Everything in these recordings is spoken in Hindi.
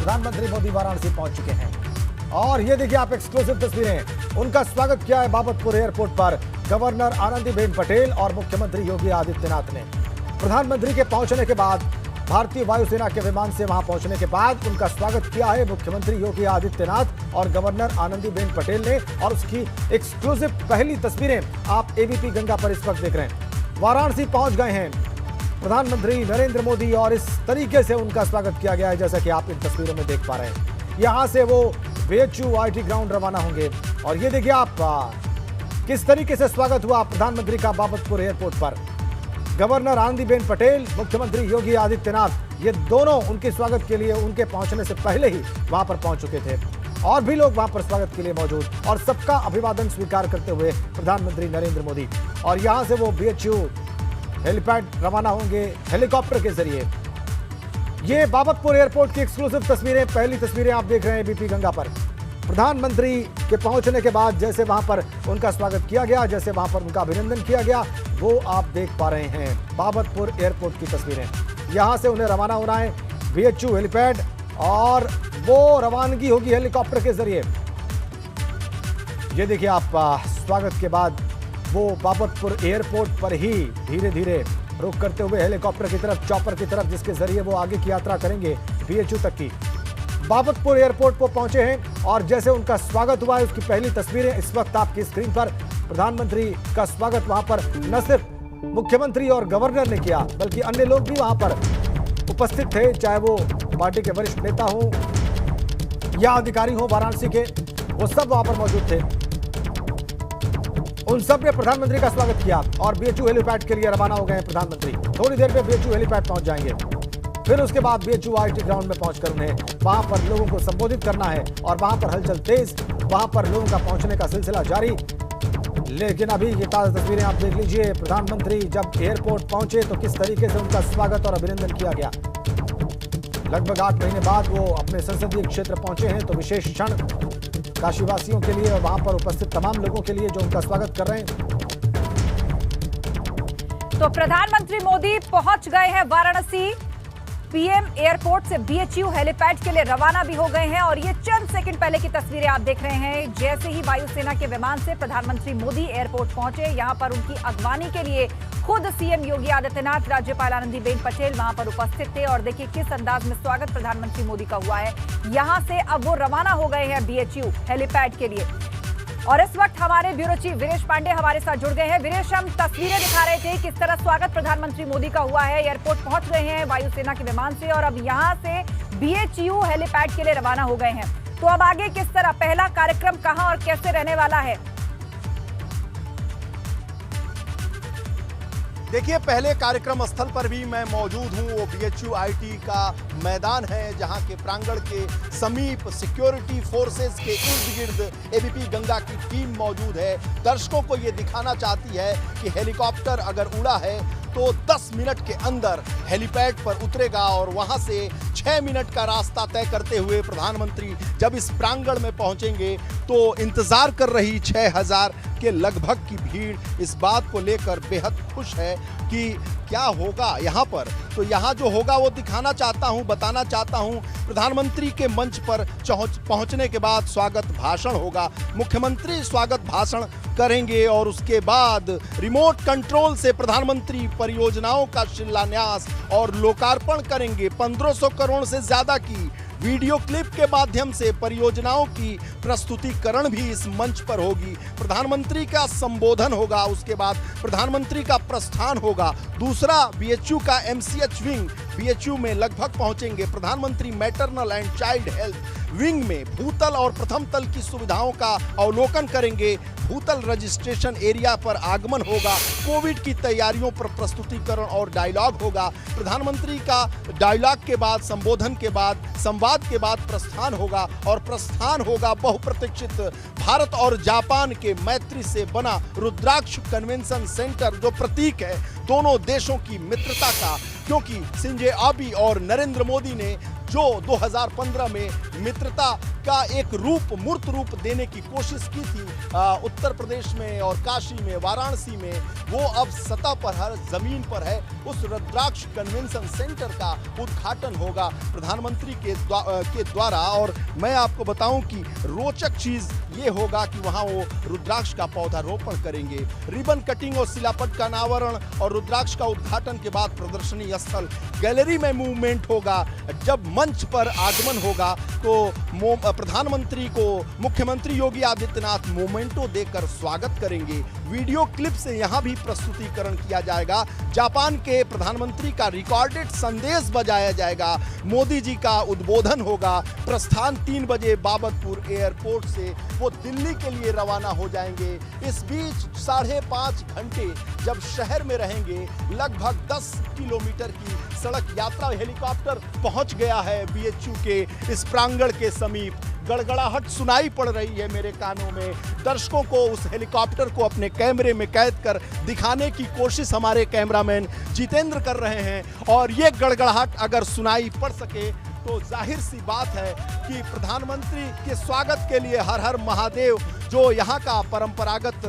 प्रधानमंत्री मोदी वाराणसी पहुंच चुके हैं और ये देखिए आप एक्सक्लूसिव तस्वीरें। उनका स्वागत किया है बाबतपुर एयरपोर्ट पर गवर्नर आनंदीबेन पटेल और मुख्यमंत्री योगी आदित्यनाथ ने। प्रधानमंत्री के पहुंचने के बाद भारतीय वायुसेना के विमान से वहां पहुंचने के बाद उनका स्वागत किया है मुख्यमंत्री योगी आदित्यनाथ और गवर्नर आनंदीबेन पटेल ने। और उसकी एक्सक्लूसिव पहली तस्वीरें आप एबीपी गंगा पर इस वक्त देख रहे हैं। वाराणसी पहुंच गए हैं प्रधानमंत्री नरेंद्र मोदी और इस तरीके से उनका स्वागत किया गया है जैसा कि आप इन तस्वीरों में देख पा रहे हैं। यहां से वो बीएचयू आईटी ग्राउंड रवाना होंगे और ये देखिए आप किस तरीके से स्वागत हुआ प्रधानमंत्री का बाबतपुर एयरपोर्ट पर। गवर्नर आनंदीबेन पटेल, मुख्यमंत्री योगी आदित्यनाथ, ये दोनों उनके स्वागत के लिए उनके पहुंचने से पहले ही वहां पर पहुंच चुके थे और भी लोग वहां पर स्वागत के लिए मौजूद और सबका अभिवादन स्वीकार करते हुए प्रधानमंत्री नरेंद्र मोदी। और यहां से वो बीएचयू हेलीपैड रवाना होंगे हेलीकॉप्टर के जरिए। ये बाबतपुर एयरपोर्ट की एक्सक्लूसिव तस्वीरें, पहली तस्वीरें आप देख रहे हैं एबीपी गंगा पर। प्रधानमंत्री के पहुंचने के बाद जैसे वहां पर उनका स्वागत किया गया, जैसे वहां पर उनका अभिनंदन किया गया, वो आप देख पा रहे हैं बाबतपुर एयरपोर्ट की तस्वीरें। यहां से उन्हें रवाना होना है बीएचयू हेलीपैड और वो रवानगी होगी हेलीकॉप्टर के जरिए। ये देखिए आप स्वागत के बाद वो बाबतपुर एयरपोर्ट पर ही धीरे धीरे रुक करते हुए हेलीकॉप्टर की तरफ, चॉपर की तरफ, जिसके जरिए वो आगे की यात्रा करेंगे बीएचयू तक की। बाबतपुर एयरपोर्ट पर पहुंचे हैं और जैसे उनका स्वागत हुआ है उसकी पहली तस्वीरें इस वक्त आपकी स्क्रीन पर। प्रधानमंत्री का स्वागत वहां पर न सिर्फ मुख्यमंत्री और गवर्नर ने किया बल्कि अन्य लोग भी वहां पर उपस्थित थे, चाहे वो पार्टी के वरिष्ठ नेता हो या अधिकारी हो वाराणसी के, वो सब वहां पर मौजूद थे। उन सब ने प्रधानमंत्री का स्वागत किया और बीएचयू हेलीपैड के लिए रवाना हो गए प्रधानमंत्री। थोड़ी देर में बीएचयू हेलीपैड पहुंच जाएंगे, फिर उसके बाद बीएचयू आईटी ग्राउंड में पहुंचकर उन्हें वहां पर लोगों को संबोधित करना है और वहां पर हलचल तेज, वहां पर लोगों का पहुंचने का सिलसिला जारी। लेकिन अभी ये ताजा तस्वीरें आप देख लीजिए। प्रधानमंत्री जब एयरपोर्ट पहुंचे तो किस तरीके से उनका स्वागत और अभिनंदन किया गया। लगभग 8 महीने बाद वो अपने संसदीय क्षेत्र पहुंचे हैं, तो विशेष क्षण काशीवासियों के लिए और वहां पर उपस्थित तमाम लोगों के लिए जो उनका स्वागत कर रहे हैं। तो प्रधानमंत्री मोदी पहुंच गए हैं वाराणसी। पीएम एयरपोर्ट से बीएचयू हेलीपैड के लिए रवाना भी हो गए हैं और ये चंद सेकंड पहले की तस्वीरें आप देख रहे हैं। जैसे ही वायुसेना के विमान से प्रधानमंत्री मोदी एयरपोर्ट पहुंचे, यहां पर उनकी अगवानी के लिए खुद सीएम योगी आदित्यनाथ, राज्यपाल आनंदीबेन पटेल वहां पर उपस्थित थे। और देखिए किस अंदाज में स्वागत प्रधानमंत्री मोदी का हुआ है। यहां से अब वो रवाना हो गए हैं बीएचयू हेलीपैड के लिए। और इस वक्त हमारे ब्यूरो चीफ वीरेश पांडे हमारे साथ जुड़ गए हैं। वीरेश, हम तस्वीरें दिखा रहे थे किस तरह स्वागत प्रधानमंत्री मोदी का हुआ है। एयरपोर्ट पहुंच गए हैं वायुसेना के विमान से और अब यहां से बीएचयू हेलीपैड के लिए रवाना हो गए हैं। तो अब आगे किस तरह, पहला कार्यक्रम कहां और कैसे रहने वाला है? देखिए, पहले कार्यक्रम स्थल पर भी मैं मौजूद हूं। वो बीएचयू आईटी का मैदान है जहां के प्रांगण के समीप सिक्योरिटी फोर्सेस के इर्द गिर्द एबीपी गंगा की टीम मौजूद है। दर्शकों को ये दिखाना चाहती है कि हेलीकॉप्टर अगर उड़ा है तो 10 मिनट के अंदर हेलीपैड पर उतरेगा और वहां से 6 मिनट का रास्ता तय करते हुए प्रधानमंत्री जब इस प्रांगण में पहुंचेंगे तो इंतजार कर रही 6000 के लगभग की भीड़ इस बात को लेकर बेहद खुश है कि क्या होगा यहाँ पर। तो यहाँ जो होगा वो दिखाना चाहता हूँ, बताना चाहता हूँ। प्रधानमंत्री के मंच पर पहुँचने के बाद स्वागत भाषण होगा। मुख्यमंत्री स्वागत भाषण करेंगे और उसके बाद रिमोट कंट्रोल से प्रधानमंत्री परियोजनाओं का शिलान्यास और लोकार्पण करेंगे। 1500 करोड़ से ज्यादा की वीडियो क्लिप के माध्यम से परियोजनाओं की प्रस्तुतिकरण भी इस मंच पर होगी। प्रधानमंत्री का संबोधन होगा, उसके बाद प्रधानमंत्री का प्रस्थान होगा। दूसरा बीएचयू का एमसीएच विंग बीएचयू में लगभग पहुंचेंगे। प्रधानमंत्री maternal and child health wing में भूतल और प्रथम तल की सुविधाओं का अवलोकन करेंगे। भूतल रजिस्ट्रेशन एरिया पर आगमन होगा। कोविड की तैयारियों पर प्रस्तुतिकरण और डायलॉग होगा। प्रधानमंत्री का डायलॉग के बाद, संबोधन के बाद, संवाद के बाद प्रस्थान होगा और प्रस्थान होगा बहुप्रतीक्षित भारत और जापान के मैत्री से बना रुद्राक्ष कन्वेंशन सेंटर, जो प्रतीक है दोनों देशों की मित्रता का। क्योंकि शिंजो आबे और नरेंद्र मोदी ने जो 2015 में मित्रता का एक रूप, मूर्त रूप देने की कोशिश की थी उत्तर प्रदेश में और काशी में, वाराणसी में, वो अब सतह पर, हर जमीन पर है। उस रुद्राक्ष कन्वेंशन सेंटर का उद्घाटन होगा प्रधानमंत्री के द्वारा। और मैं आपको बताऊं कि रोचक चीज ये होगा कि वहां वो रुद्राक्ष का पौधारोपण करेंगे। रिबन कटिंग और शिलापट का अनावरण और रुद्राक्ष का उद्घाटन के बाद प्रदर्शनी स्थल गैलरी में मूवमेंट होगा। जब मंच पर आगमन होगा तो प्रधानमंत्री को मुख्यमंत्री योगी आदित्यनाथ मोमेंटो देकर स्वागत करेंगे। वीडियो क्लिप से यहां भी प्रस्तुतिकरण किया जाएगा। जापान के प्रधानमंत्री का रिकॉर्डेड संदेश बजाया जाएगा। मोदी जी का उद्बोधन होगा। प्रस्थान 3 बजे बाबतपुर एयरपोर्ट से वो दिल्ली के लिए रवाना हो जाएंगे। इस बीच 5.5 घंटे जब शहर में रहेंगे, लगभग 10 किलोमीटर की सड़क यात्रा, हेलीकॉप्टर पहुंच गया है बीएचयू के इस प्रांगण के समीप। गड़गड़ाहट सुनाई पड़ रही है मेरे कानों में। दर्शकों को उस हेलीकॉप्टर को अपने कैमरे में कैद कर दिखाने की कोशिश हमारे कैमरामैन जितेंद्र कर रहे हैं। और ये गड़गड़ाहट अगर सुनाई पड़ सके तो जाहिर सी बात है कि प्रधानमंत्री के स्वागत के लिए हर हर महादेव जो यहाँ का परंपरागत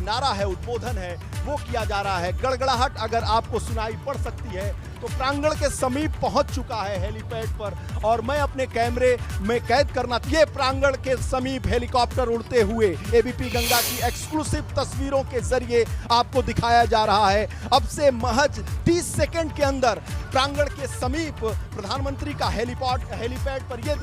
नारा है, उद्बोधन है, वो किया जा रहा है। गड़गड़ाहट अगर आपको सुनाई पड़ सकती है तो प्रांगण के समीप पहुंच चुका है हेलीपैड पर, और मैं अपने कैमरे में कैद करना, ये प्रांगण के समीप हेलीकॉप्टर उड़ते हुए एबीपी गंगा की एक्सक्लूसिव तस्वीरों के जरिए आपको दिखाया जा रहा है। अब से महज 30 सेकंड के अंदर प्रांगण के समीप प्रधानमंत्री का हेलीपैड पर ये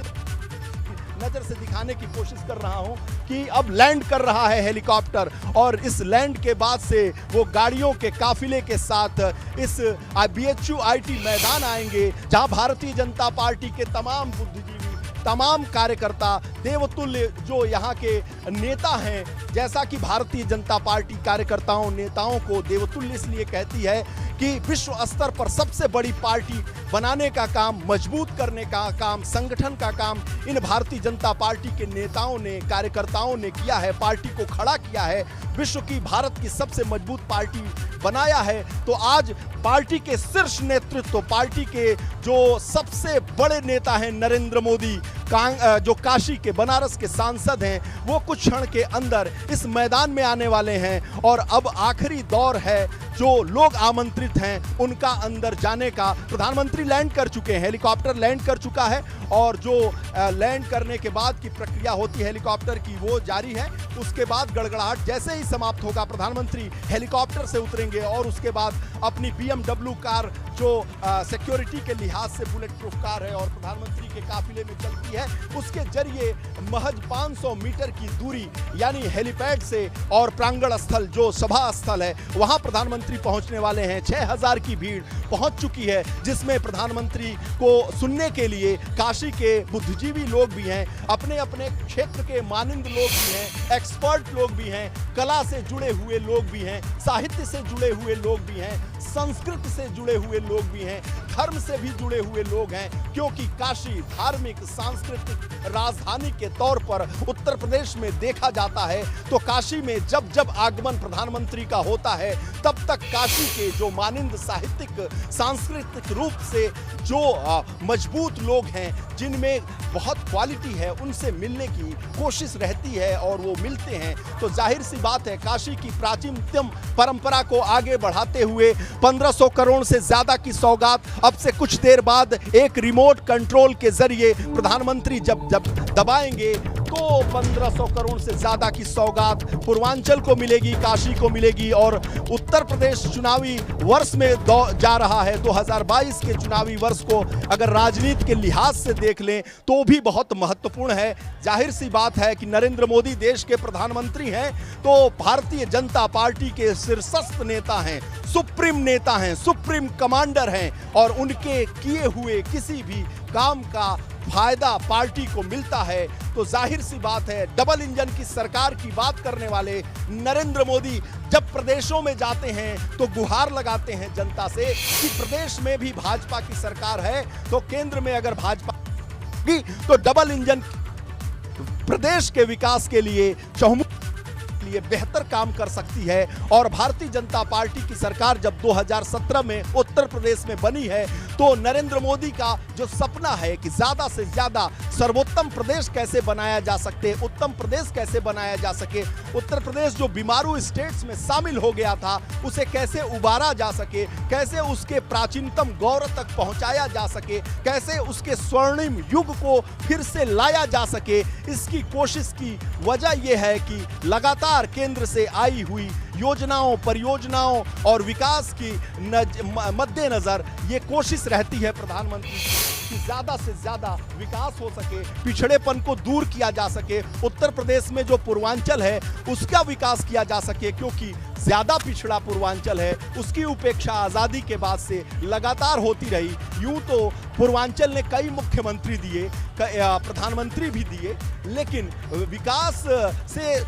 नजर से दिखाने की कोशिश कर रहा हूं कि अब लैंड कर रहा है हेलीकॉप्टर, और इस लैंड के बाद से वो गाड़ियों के काफिले के साथ इस बीएचयू आईटी मैदान आएंगे, जहां भारतीय जनता पार्टी के तमाम बुद्धिजीवी, तमाम कार्यकर्ता, देवतुल्य जो यहाँ के नेता हैं, जैसा कि भारतीय जनता पार्टी कार्यकर्ताओं, नेताओं को देवतुल्य इसलिए कहती है कि विश्व स्तर पर सबसे बड़ी पार्टी बनाने का काम, मजबूत करने का काम, संगठन का काम इन भारतीय जनता पार्टी के नेताओं ने, कार्यकर्ताओं ने किया है। पार्टी को खड़ा किया है, विश्व की, भारत की सबसे मजबूत पार्टी बनाया है। तो आज पार्टी के शीर्ष नेतृत्व, पार्टी के जो सबसे बड़े नेता हैं नरेंद्र मोदी, जो काशी के, बनारस के सांसद हैं, वो कुछ क्षण के अंदर इस मैदान में आने वाले हैं। और अब आखिरी दौर है, जो लोग आमंत्रित हैं उनका अंदर जाने का। प्रधानमंत्री लैंड कर चुके हैं, हेलीकॉप्टर लैंड कर चुका है, और जो लैंड करने के बाद की प्रक्रिया होती है हेलीकॉप्टर की, वो जारी है। उसके बाद गड़गड़ाहट जैसे ही समाप्त होगा, प्रधानमंत्री हेलीकॉप्टर से उतरेंगे और उसके बाद अपनी BMW कार, जो सिक्योरिटी के लिहाज से बुलेट प्रूफ कार है और प्रधानमंत्री के काफिले में चलती है, उसके जरिए महज 500 मीटर की दूरी, यानी हेलीपैड से और प्रांगण स्थल जो सभा स्थल है, वहां प्रधानमंत्री पहुंचने वाले हैं। 6000 की भीड़ पहुंच चुकी है, जिसमें प्रधानमंत्री को सुनने के लिए काशी के बुद्धिजीवी लोग भी हैं, अपने अपने क्षेत्र के मानिंद लोग भी हैं, एक्सपर्ट लोग भी हैं, कला से जुड़े हुए लोग भी हैं, साहित्य से जुड़े हुए लोग भी हैं, संस्कृति से जुड़े हुए लोग भी हैं, धर्म से भी जुड़े हुए लोग हैं, क्योंकि काशी धार्मिक सांस्कृतिक राजधानी के तौर पर उत्तर प्रदेश में देखा जाता है। तो काशी में जब जब आगमन प्रधानमंत्री का होता है, तब तक काशी के जो मानिंद साहित्यिक सांस्कृतिक रूप से जो मजबूत लोग हैं, जिनमें बहुत क्वालिटी है, उनसे मिलने की कोशिश रहती है और वो मिलते हैं। तो जाहिर सी बात है, काशी की प्राचीनतम परंपरा को आगे बढ़ाते हुए 1500 करोड़ से ज्यादा की सौगात अब से कुछ देर बाद एक रिमोट कंट्रोल के जरिए प्रधानमंत्री जब दबाएंगे तो 1500 करोड़ से ज्यादा की सौगात पूर्वांचल को मिलेगी, काशी को मिलेगी। और उत्तर प्रदेश चुनावी वर्ष में जा रहा है। 2022 के चुनावी वर्ष को अगर राजनीति के लिहाज से देख लें तो भी बहुत महत्वपूर्ण है। जाहिर सी बात है कि नरेंद्र मोदी देश के प्रधानमंत्री हैं, तो भारतीय जनता पार्टी के शीर्षस्थ नेता हैं, सुप्रीम नेता हैं, सुप्रीम कमांडर हैं, और उनके किए हुए किसी भी काम का फायदा पार्टी को मिलता है। तो जाहिर सी बात है, डबल इंजन की सरकार की बात करने वाले नरेंद्र मोदी जब प्रदेशों में जाते हैं तो गुहार लगाते हैं जनता से कि प्रदेश में भी भाजपा की सरकार है, तो केंद्र में अगर भाजपा की तो डबल इंजन प्रदेश के विकास के लिए, चहुमुखी लिए बेहतर काम कर सकती है। और भारतीय जनता पार्टी की सरकार जब 2017 में उत्तर प्रदेश में बनी है तो नरेंद्र मोदी का जो सपना है कि ज्यादा से ज्यादा सर्वोत्तम प्रदेश कैसे बनाया जा सके, उत्तम प्रदेश कैसे बनाया जा सके, उत्तर प्रदेश जो बीमारू स्टेट्स में शामिल हो गया था उसे कैसे उबारा जा सके, कैसे उसके प्राचीनतम गौरव तक पहुंचाया जा सके, कैसे उसके स्वर्णिम युग को फिर से लाया जा सके, इसकी कोशिश की वजह यह है कि लगातार केंद्र से आई हुई योजनाओं, परियोजनाओं और विकास की मद्देनजर ये कोशिश रहती है प्रधानमंत्री की कि ज्यादा से ज्यादा विकास हो सके, पिछड़ेपन को दूर किया जा सके, उत्तर प्रदेश में जो पूर्वांचल है उसका विकास किया जा सके, क्योंकि ज्यादा पिछड़ा पूर्वांचल है, उसकी उपेक्षा आजादी के बाद से लगातार होती रही। यूं तो पूर्वांचल ने कई मुख्यमंत्री दिए, प्रधानमंत्री भी दिए, लेकिन विकास से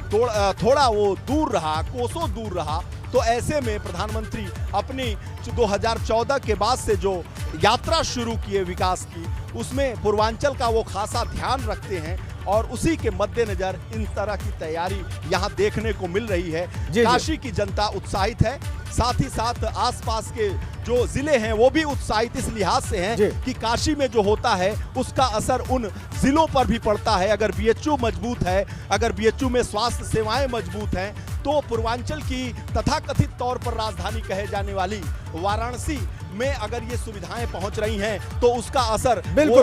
थोड़ा वो दूर रहा, कोसों दूर रहा। तो ऐसे में प्रधानमंत्री अपनी 2014 के बाद से जो यात्रा शुरू किए विकास की, उसमें पूर्वांचल का वो खासा ध्यान रखते हैं और उसी के मद्देनजर इन तरह की तैयारी यहाँ देखने को मिल रही है। काशी की जनता उत्साहित है, साथ ही साथ आसपास के जो जिले हैं वो भी उत्साहित इस लिहाज से हैं कि काशी में जो होता है उसका असर उन जिलों पर भी पड़ता है। अगर बीएचयू मजबूत है, अगर बीएचयू में स्वास्थ्य सेवाएं मजबूत हैं, तो पूर्वांचल की तथाकथित तौर पर राजधानी कहे जाने वाली वाराणसी में अगर ये सुविधाएं पहुंच रही हैं तो उसका असर बिल्कुल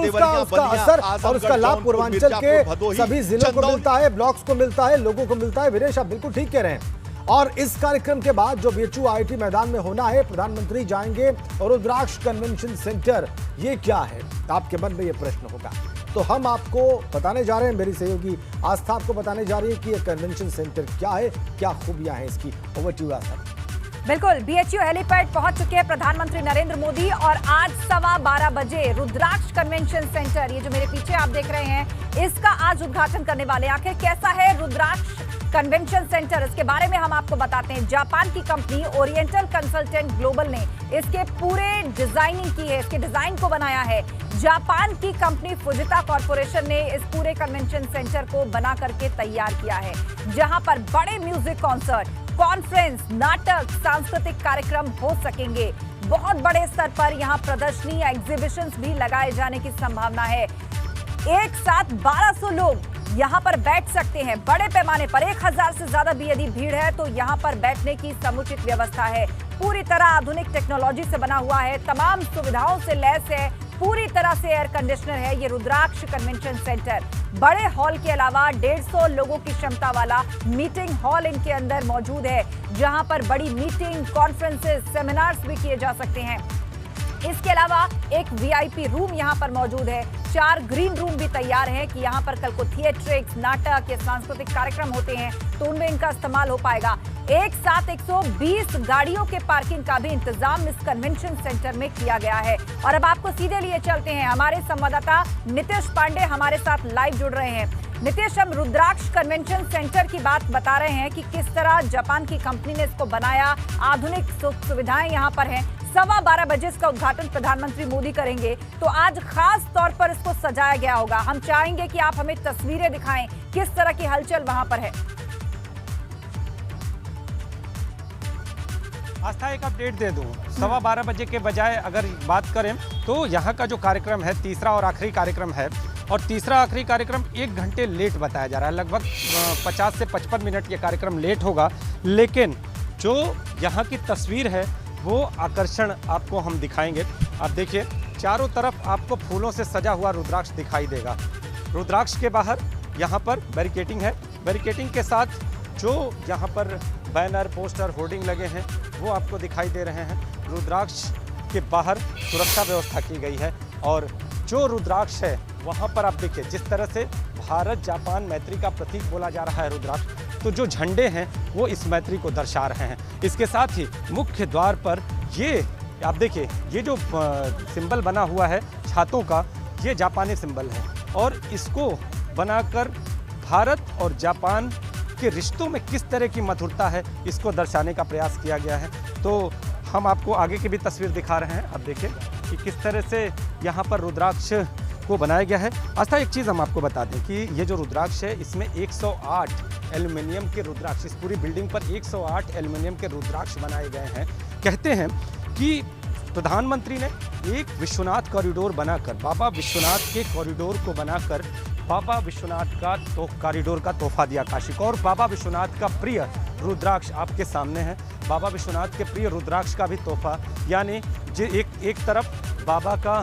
उसका असर और उसका लाभ पूर्वांचल के सभी जिलों को मिलता है, ब्लॉक्स को मिलता है, लोगों को मिलता है। वीरेश, आप बिल्कुल ठीक कह रहे हैं। और इस कार्यक्रम के बाद जो बीएचयू आईआईटी मैदान में होना है, प्रधानमंत्री जाएंगे और रुद्राक्ष कन्वेंशन सेंटर, ये क्या है? आपके मन में ये प्रश्न होगा, तो हम आपको बताने जा रहे हैं, मेरी सहयोगी आस्था आपको बताने जा रही है कि ये कन्वेंशन सेंटर क्या है, क्या खूबियां हैं इसकी। ओवर टू यू आस्था। बिल्कुल, बीएचयू हेलीपैड पहुंच चुके हैं प्रधानमंत्री नरेंद्र मोदी और आज 12:15 बजे रुद्राक्ष कन्वेंशन सेंटर, ये जो मेरे पीछे आप देख रहे हैं, इसका आज उद्घाटन करने वाले। आखिर कैसा है रुद्राक्ष कन्वेंशन सेंटर, इसके बारे में हम आपको बताते हैं। जापान की कंपनी ओरिएंटल कंसल्टेंट ग्लोबल ने इसके पूरे डिजाइनिंग की है, इसके डिजाइन को बनाया है। जापान की कंपनी फुजिता कॉर्पोरेशन ने इस पूरे कन्वेंशन सेंटर को बना करके तैयार किया है, जहां पर बड़े म्यूजिक कॉन्सर्ट, कॉन्फ्रेंस, नाटक, सांस्कृतिक कार्यक्रम हो सकेंगे। बहुत बड़े स्तर पर यहां प्रदर्शनी या एग्जीबिशंस भी लगाए जाने की संभावना है। एक साथ 1200 लोग यहां पर बैठ सकते हैं। बड़े पैमाने पर 1000 से ज्यादा भी यदि भीड़ है तो यहां पर बैठने की समुचित व्यवस्था है। पूरी तरह आधुनिक टेक्नोलॉजी से बना हुआ है, तमाम सुविधाओं से लैस है, पूरी तरह से एयर कंडीशनर है ये रुद्राक्ष कन्वेंशन सेंटर। बड़े हॉल के अलावा 150 लोगों की क्षमता वाला मीटिंग हॉल इनके अंदर मौजूद है, जहां पर बड़ी मीटिंग, कॉन्फ्रेंसेस, सेमिनार्स भी किए जा सकते हैं। इसके अलावा एक वीआईपी रूम यहां पर मौजूद है। 4 ग्रीन रूम भी तैयार हैं कि यहां पर कल को थिएट्रिक्स, नाटक या सांस्कृतिक कार्यक्रम होते हैं तो उनमें इनका इस्तेमाल हो पाएगा। एक साथ 120 गाड़ियों के पार्किंग का भी इंतजाम इस कन्वेंशन सेंटर में किया गया है। और अब आपको सीधे लिए चलते हैं, हमारे संवाददाता नितेश पांडे हमारे साथ लाइव जुड़ रहे हैं। नितेश, हम रुद्राक्ष कन्वेंशन सेंटर की बात बता रहे हैं कि किस तरह जापान की कंपनी ने इसको बनाया, आधुनिक सुविधाएं यहाँ पर हैं। 12:15 बजे इसका उद्घाटन प्रधानमंत्री मोदी करेंगे, तो आज खास तौर पर इसको सजाया गया होगा। हम चाहेंगे कि आप हमें तस्वीरें दिखाएं, किस तरह की हलचल वहां पर है। आस्था, एक अपडेट दे दूं, 12:15 बजे के बजाय अगर बात करें तो यहाँ का जो कार्यक्रम है, तीसरा और आखिरी कार्यक्रम है, और तीसरा आखिरी कार्यक्रम 1 घंटे लेट बताया जा रहा है। लगभग 50 से 55 मिनट ये कार्यक्रम लेट होगा, लेकिन जो यहाँ की तस्वीर है वो आकर्षण आपको हम दिखाएंगे। आप देखिए, चारों तरफ आपको फूलों से सजा हुआ रुद्राक्ष दिखाई देगा। रुद्राक्ष के बाहर यहाँ पर बैरिकेडिंग है, बैरिकेडिंग के साथ जो यहाँ पर बैनर, पोस्टर, होर्डिंग लगे हैं वो आपको दिखाई दे रहे हैं। रुद्राक्ष के बाहर सुरक्षा व्यवस्था की गई है, और जो रुद्राक्ष है वहाँ पर आप देखिए जिस तरह से भारत जापान मैत्री का प्रतीक बोला जा रहा है रुद्राक्ष, तो जो झंडे हैं वो इस मैत्री को दर्शा रहे हैं। इसके साथ ही मुख्य द्वार पर ये आप देखिए, ये जो सिंबल बना हुआ है छातों का, ये जापानी सिंबल है, और इसको बनाकर भारत और जापान के रिश्तों में किस तरह की मधुरता है इसको दर्शाने का प्रयास किया गया है। तो हम आपको आगे की भी तस्वीर दिखा रहे हैं। आप देखिए कि किस तरह से यहाँ पर रुद्राक्ष को बनाया गया है। आस्था, एक चीज़ हम आपको बता दें कि ये जो रुद्राक्ष है इसमें 108 एल्युमिनियम के रुद्राक्ष, इस पूरी बिल्डिंग पर 108 एल्युमिनियम के रुद्राक्ष बनाए गए हैं। कहते हैं कि प्रधानमंत्री ने एक विश्वनाथ कॉरिडोर बनाकर, बाबा विश्वनाथ के कॉरिडोर को बनाकर बाबा विश्वनाथ का कॉरिडोर का तोहफा दिया काशी को। और बाबा विश्वनाथ का प्रिय रुद्राक्ष आपके सामने है, बाबा विश्वनाथ के प्रिय रुद्राक्ष का भी तोहफा, यानी एक तरफ बाबा का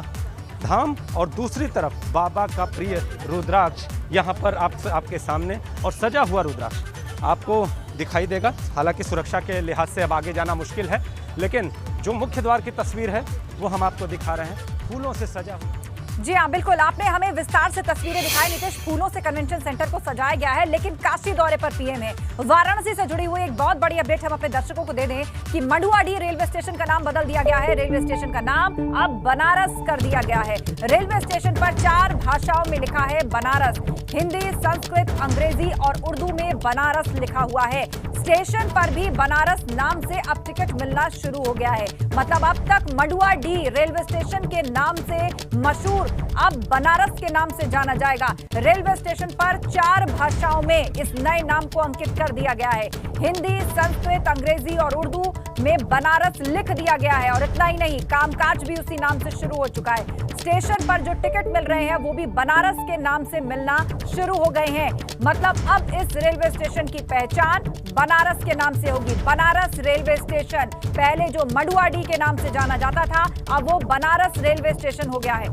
धाम और दूसरी तरफ बाबा का प्रिय रुद्राक्ष यहाँ पर आपके सामने। और सजा हुआ रुद्राक्ष आपको दिखाई देगा। हालांकि सुरक्षा के लिहाज से अब आगे जाना मुश्किल है, लेकिन जो मुख्य द्वार की तस्वीर है वो हम आपको दिखा रहे हैं, फूलों से सजा हुआ। जी हाँ, बिल्कुल, आपने हमें विस्तार से तस्वीरें दिखाई नीतीश। फूलों से कन्वेंशन सेंटर को सजाया गया है, लेकिन काशी दौरे पर पीएम है। वाराणसी से जुड़ी हुई एक बहुत बड़ी अपडेट हम अपने दर्शकों को दे दें कि मंडुआडीह रेलवे स्टेशन का नाम बदल दिया गया है। रेलवे स्टेशन का नाम अब बनारस कर दिया गया है। रेलवे स्टेशन पर 4 भाषाओं में लिखा है बनारस, हिंदी, संस्कृत, अंग्रेजी और उर्दू में बनारस लिखा हुआ है। स्टेशन पर भी बनारस नाम से अब टिकट मिलना शुरू हो गया है। मतलब अब तक मंडुआडीह रेलवे स्टेशन के नाम से मशहूर अब बनारस के नाम से जाना जाएगा। रेलवे स्टेशन पर 4 भाषाओं में इस नए नाम को अंकित कर दिया गया है। हिंदी, संस्कृत, अंग्रेजी और उर्दू में बनारस लिख दिया गया है। और इतना ही नहीं, कामकाज भी उसी नाम से शुरू हो चुका है। स्टेशन पर जो टिकट मिल रहे हैं वो भी बनारस के नाम से मिलना शुरू हो गए हैं। मतलब अब इस रेलवे स्टेशन की पहचान बनारस के नाम से होगी। बनारस रेलवे स्टेशन, पहले जो मंडुआडीह के नाम से जाना जाता था, अब वो बनारस रेलवे स्टेशन हो गया है।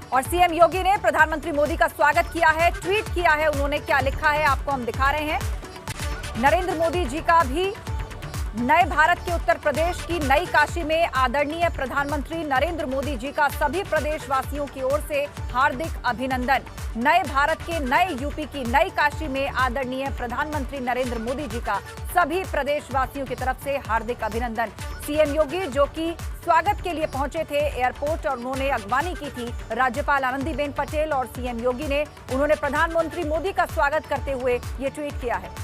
और सीएम योगी ने प्रधानमंत्री मोदी का स्वागत किया है, ट्वीट किया है। उन्होंने क्या लिखा है आपको हम दिखा रहे हैं। नरेंद्र मोदी जी का भी नए भारत के उत्तर प्रदेश की नई काशी में आदरणीय प्रधानमंत्री नरेंद्र मोदी जी का सभी प्रदेशवासियों की ओर से हार्दिक अभिनंदन। नए भारत के नए यूपी की नई काशी में आदरणीय प्रधानमंत्री नरेंद्र मोदी जी का सभी प्रदेशवासियों की तरफ से हार्दिक अभिनंदन। सीएम योगी जो कि स्वागत के लिए पहुंचे थे एयरपोर्ट और उन्होंने अगवानी की थी राज्यपाल आनंदीबेन पटेल और सीएम योगी ने, उन्होंने प्रधानमंत्री मोदी का स्वागत करते हुए ये ट्वीट किया है।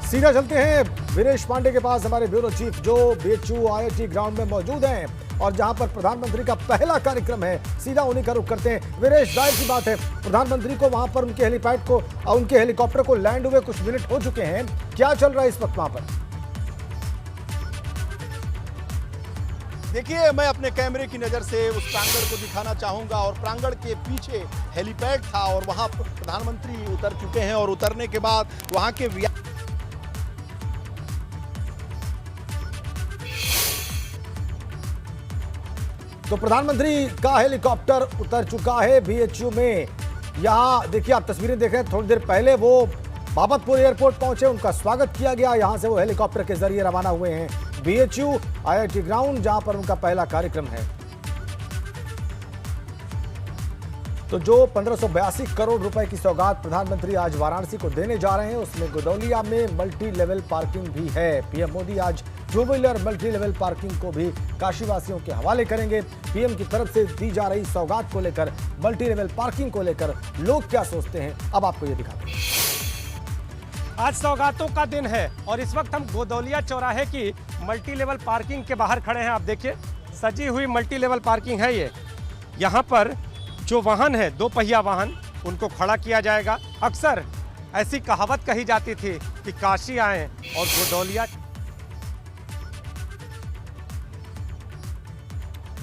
सीधा चलते हैं वीरेश पांडे के पास, हमारे ब्यूरो चीफ जो BHU IIT ग्राउंड में मौजूद हैं और जहां पर प्रधानमंत्री का पहला कार्यक्रम है। सीधा उन्हीं का रुख करते हैं। वीरेश, जाहिर सी बात है प्रधानमंत्री को वहां पर उनके हेलीपैड को, उनके हेलीकॉप्टर को लैंड हुए कुछ मिनट हो चुके हैं। क्या चल रहा है इस वक्त वहां पर? देखिए, मैं अपने कैमरे की नज़र से उस प्रांगण को दिखाना चाहूँगा और प्रांगण के पीछे हेलीपैड था और वहाँ प्रधानमंत्री उतर चुके हैं और उतरने के बाद वहाँ के तो प्रधानमंत्री का हेलीकॉप्टर उतर चुका है BHU में। यहाँ देखिए, आप तस्वीरें देख रहे हैं। थोड़ी देर पहले वो बाबतपुर एयरपोर्ट पहुंचे, उनका स्वागत किया गया। यहाँ से वो हेलीकॉप्टर के जरिए रवाना हुए हैं BHU IIT ग्राउंड, जहां पर उनका पहला कार्यक्रम है। तो जो 1582 करोड़ रुपए की सौगात प्रधानमंत्री आज वाराणसी को देने जा रहे हैं, उसमें गोदौलिया में मल्टी लेवल पार्किंग भी है। पीएम मोदी आज two wheeler multi level parking को भी काशीवासियों के हवाले करेंगे। पीएम की तरफ से दी जा रही सौगात को लेकर, मल्टी लेवल पार्किंग को लेकर लोग क्या सोचते हैं, अब आपको ये दिखाते हैं। आज सौगातों का दिन है और इस वक्त हम गोदौलिया चौराहे की मल्टी लेवल पार्किंग के बाहर खड़े हैं। आप देखिए, सजी हुई मल्टी लेवल पार्किंग है ये। यहाँ पर जो वाहन है, 2 पहिया वाहन, उनको खड़ा किया जाएगा। अक्सर ऐसी कहावत कही जाती थी कि काशी आए और गोदौलिया।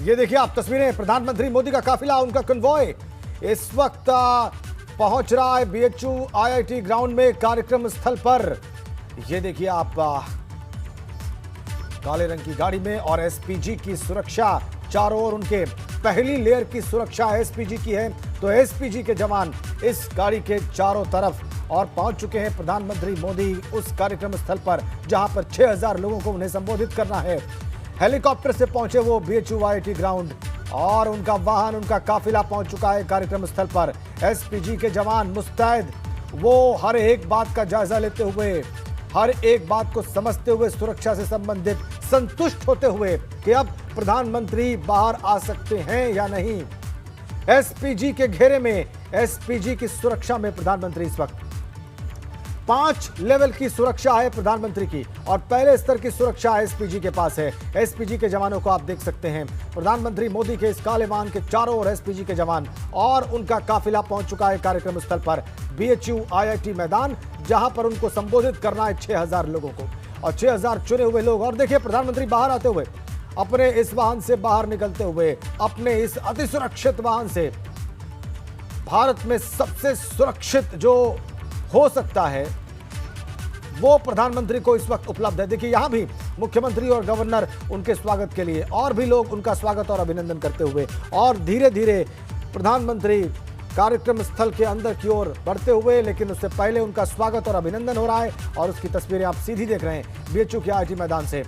ये देखिए आप तस्वीरें, प्रधानमंत्री मोदी का काफिला, उनका कन्वॉय इस वक्त पहुंच रहा है BHU IIT ग्राउंड में कार्यक्रम स्थल पर। ये देखिए आप, काले रंग की गाड़ी में और SPG की सुरक्षा चारों ओर, उनके पहली लेयर की सुरक्षा SPG की है। तो SPG के जवान इस गाड़ी के चारों तरफ और पहुंच चुके हैं प्रधानमंत्री मोदी उस कार्यक्रम स्थल पर जहां पर 6000 लोगों को उन्हें संबोधित करना है। हेलीकॉप्टर से पहुंचे वो BHU IIT ग्राउंड और उनका वाहन, उनका काफिला पहुंच चुका है कार्यक्रम स्थल पर। SPG के जवान मुस्तैद, वो हर एक बात का जायजा लेते हुए, हर एक बात को समझते हुए, सुरक्षा से संबंधित संतुष्ट होते हुए कि अब प्रधानमंत्री बाहर आ सकते हैं या नहीं। SPG के घेरे में, SPG की सुरक्षा में प्रधानमंत्री इस वक्त 5 लेवल की सुरक्षा है प्रधानमंत्री की और पहले स्तर की सुरक्षा एसपीजी के पास है। एसपीजी के जवानों को आप देख सकते हैं। प्रधानमंत्री मोदी के इस काले वाहन के चारों ओर एसपीजी के जवान और उनका काफिला पहुंच चुका है कार्यक्रम स्थल पर बीएचयू आईआईटी मैदान, जहां पर उनको संबोधित करना है 6000 लोगों को और 6000 चुने हुए लोग। और देखिए प्रधानमंत्री बाहर आते हुए, अपने इस वाहन से बाहर निकलते हुए, अपने इस अति सुरक्षित वाहन से, भारत में सबसे सुरक्षित जो हो सकता है वो प्रधानमंत्री को इस वक्त उपलब्ध है। देखिए यहां भी मुख्यमंत्री और गवर्नर उनके स्वागत के लिए और भी लोग उनका स्वागत और अभिनंदन करते हुए और धीरे धीरे प्रधानमंत्री कार्यक्रम स्थल के अंदर की ओर बढ़ते हुए, लेकिन उससे पहले उनका स्वागत और अभिनंदन हो रहा है और उसकी तस्वीरें आप सीधी देख रहे हैं बीएचयू के आईआईटी मैदान से।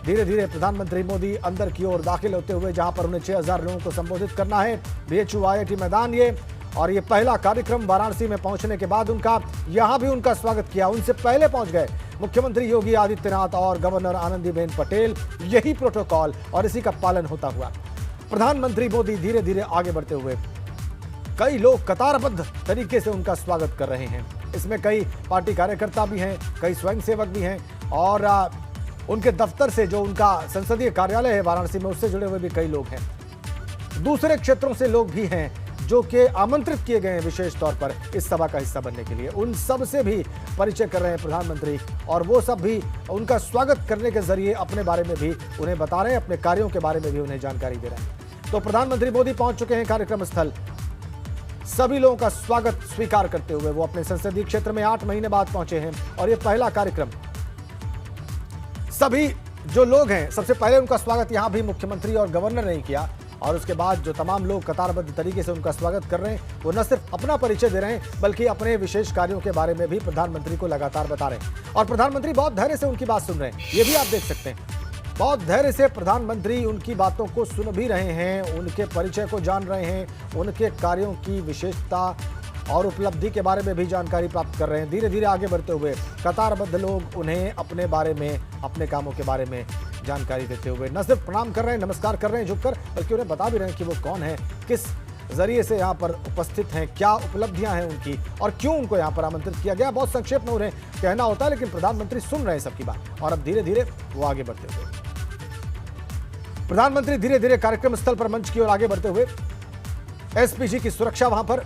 धीरे धीरे प्रधानमंत्री मोदी अंदर की ओर दाखिल होते हुए, जहां पर उन्हें 6000 लोगों को संबोधित करना है। बीएचयू आईआईटी मैदान ये, और ये पहला कार्यक्रम वाराणसी में पहुंचने के बाद उनका यहां भी उनका स्वागत किया। उनसे पहले पहुंच गए मुख्यमंत्री योगी आदित्यनाथ और गवर्नर आनंदीबेन पटेल। यही प्रोटोकॉल और इसी का पालन होता हुआ प्रधानमंत्री मोदी धीरे धीरे आगे बढ़ते हुए, कई लोग कतारबद्ध तरीके से उनका स्वागत कर रहे हैं। इसमें कई पार्टी कार्यकर्ता भी हैं, कई स्वयंसेवक भी हैं और उनके दफ्तर से, जो उनका संसदीय कार्यालय है वाराणसी में, उससे जुड़े हुए भी कई लोग हैं। दूसरे क्षेत्रों से लोग भी हैं जो कि आमंत्रित किए गए हैं विशेष तौर पर इस सभा का हिस्सा बनने के लिए। उन सब से भी परिचय कर रहे हैं प्रधानमंत्री और वो सब भी उनका स्वागत करने के जरिए अपने बारे में भी उन्हें बता रहे हैं, अपने कार्यों के बारे में भी उन्हें जानकारी दे रहे हैं। तो प्रधानमंत्री मोदी पहुंच चुके हैं कार्यक्रम स्थल। सभी लोगों का स्वागत स्वीकार करते हुए वो अपने संसदीय क्षेत्र में 8 महीने बाद पहुंचे हैं और ये पहला कार्यक्रम। सभी जो लोग हैं, सबसे पहले उनका स्वागत यहां भी मुख्यमंत्री और गवर्नर ने किया और उसके बाद जो तमाम लोग कतारबद्ध तरीके से उनका स्वागत कर रहे हैं, वो न सिर्फ अपना परिचय दे रहे हैं बल्कि अपने विशेष कार्यों के बारे में भी प्रधानमंत्री को लगातार बता रहे हैं। और प्रधानमंत्री बहुत धैर्य से उनकी बात सुन रहे हैं, ये भी आप देख सकते हैं। बहुत धैर्य से प्रधानमंत्री उनकी बातों को सुन भी रहे हैं, उनके परिचय को जान रहे हैं, उनके कार्यों की विशेषता और उपलब्धि के बारे में भी जानकारी प्राप्त कर रहे हैं। धीरे धीरे आगे बढ़ते हुए कतारबद्ध लोग उन्हें अपने बारे में, अपने कामों के बारे में जानकारी देते हुए न सिर्फ प्रणाम कर रहे हैं, नमस्कार कर रहे हैं झुककर, बल्कि उन्हें बता भी रहे हैं कि वो कौन है, किस जरिए से यहाँ पर उपस्थित हैं, क्या उपलब्धियां हैं उनकी और क्यों उनको यहाँ पर आमंत्रित किया गया। बहुत संक्षेप में उन्हें कहना होता है, लेकिन प्रधानमंत्री सुन रहे हैं सबकी बात और अब धीरे धीरे वो आगे बढ़ते हुए, प्रधानमंत्री धीरे धीरे कार्यक्रम स्थल पर मंच की ओर आगे बढ़ते हुए, एसपीजी की सुरक्षा वहां पर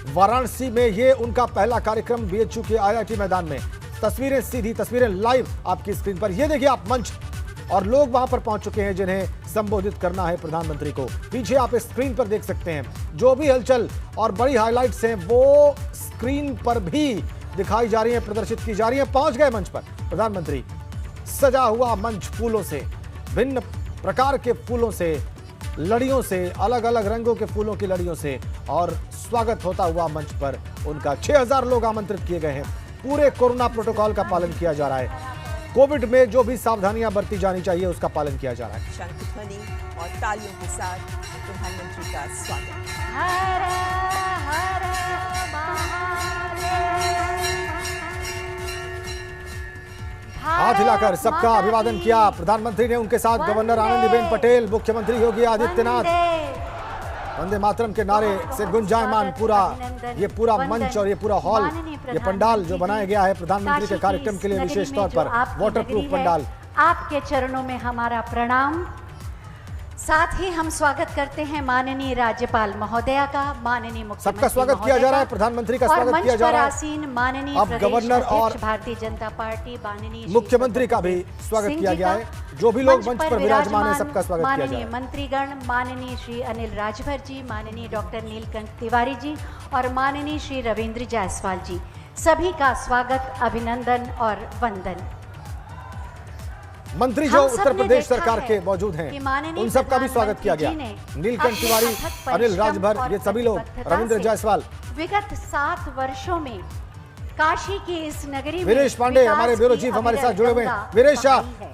वाराणसी में ये उनका पहला कार्यक्रम बीएचयू के आईआईटी मैदान में। तस्वीरें सीधी, तस्वीरें लाइव आपकी स्क्रीन पर। ये देखिए आप मंच और लोग वहां पर पहुंच चुके हैं जिन्हें संबोधित करना है प्रधानमंत्री को। पीछे आप स्क्रीन पर देख सकते हैं जो भी हलचल और बड़ी हाइलाइट्स हैं वो स्क्रीन पर भी दिखाई जा रही हैं, प्रदर्शित की जा रही हैं। पहुंच गए मंच पर प्रधानमंत्री, सजा हुआ मंच फूलों से, भिन्न प्रकार के फूलों से, लड़ियों से, अलग अलग रंगों के फूलों की लड़ियों से, और स्वागत होता हुआ मंच पर उनका 6000 लोग आमंत्रित किए गए हैं। पूरे कोरोना प्रोटोकॉल का पालन किया जा रहा है। कोविड में जो भी सावधानियां बरती जानी चाहिए उसका पालन किया जा रहा है। शंखध्वनि और तालियों के साथ प्रधानमंत्री का स्वागत। हर हर हाथ हिलाकर सबका अभिवादन किया प्रधानमंत्री ने। उनके साथ गवर्नर आनंदीबेन पटेल, मुख्यमंत्री योगी आदित्यनाथ, वंदे मातरम के नारे से गुंजायमान ये पूरा मंच और ये पूरा हॉल, ये पंडाल जो बनाया गया है प्रधानमंत्री के कार्यक्रम के लिए विशेष तौर पर, वाटरप्रूफ पंडाल। आपके चरणों में हमारा प्रणाम। साथ ही हम स्वागत करते हैं माननीय राज्यपाल महोदया का, माननीय मुख्यमंत्री सबका स्वागत किया जा रहा है, प्रधानमंत्री का स्वागत किया जा रहा है। आसीन माननीय अब गवर्नर और भारतीय जनता पार्टी माननीय मुख्यमंत्री का भी स्वागत किया गया है। जो भी लोग मंच पर विराजमान है सबका स्वागत किया जा रहा है। माननीय मंत्रीगण, माननीय श्री अनिल राजभर जी, माननीय डॉक्टर नीलकंठ तिवारी जी और माननीय श्री रविंद्र जायसवाल जी, सभी का स्वागत, अभिनंदन और वंदन। मंत्री जो उत्तर प्रदेश सरकार के मौजूद हैं उन सबका भी स्वागत किया गया। नीलकंठ तिवारी, अनिल राजभर, ये सभी लोग, रविंद्र जायसवाल। विगत 7 वर्षों में काशी की इस नगरी में वीरेश पांडे हमारे ब्यूरो चीफ हमारे साथ जुड़े हुए हैं। वीरेश,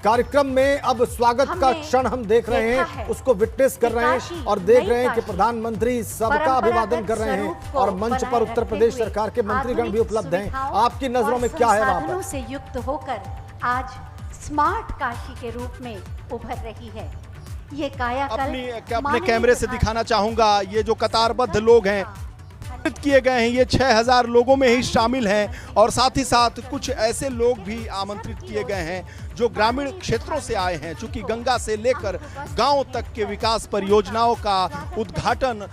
कार्यक्रम में अब स्वागत का क्षण हम देख रहे हैं, उसको विटनेस कर रहे हैं और देख रहे हैं कि प्रधानमंत्री सबका अभिवादन कर रहे हैं और मंच पर उत्तर प्रदेश सरकार के मंत्रीगण भी उपलब्ध हैं। आपकी नजरों में क्या है वहां पर? से युक्त होकर आज स्मार्ट काशी के रूप में उभर रही है। ये कायाकल्प अपने कैमरे से दिखाना चाहूंगा, ये जो कतारबद्ध लोग हैं किए गए हैं। ये 6000 लोगों में ही शामिल हैं और साथ ही साथ कुछ ऐसे लोग भी आमंत्रित किए गए हैं जो ग्रामीण क्षेत्रों से आए हैं। चूंकि गंगा से लेकर गांव तक के विकास परियोजनाओं का उद्घाटन,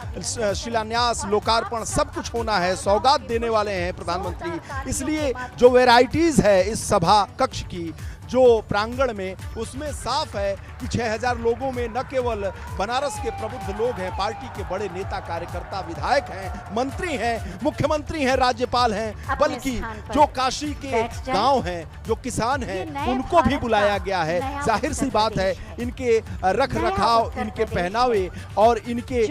शिलान्यास, लोकार्पण सब कुछ होना है, सौगात देने वाले हैं प्रधानमंत्री। इसलिए जो वैरायटीज है इस सभा कक्ष की, जो प्रांगण में, उसमें साफ है कि 6000 लोगों में न केवल बनारस के प्रबुद्ध लोग हैं, पार्टी के बड़े नेता, कार्यकर्ता, विधायक हैं, मंत्री हैं, मुख्यमंत्री हैं, राज्यपाल हैं, बल्कि जो काशी के गांव हैं, जो किसान हैं, उनको भी बुलाया गया है। जाहिर सी बात है, इनके रख रखाव, इनके पहनावे और इनके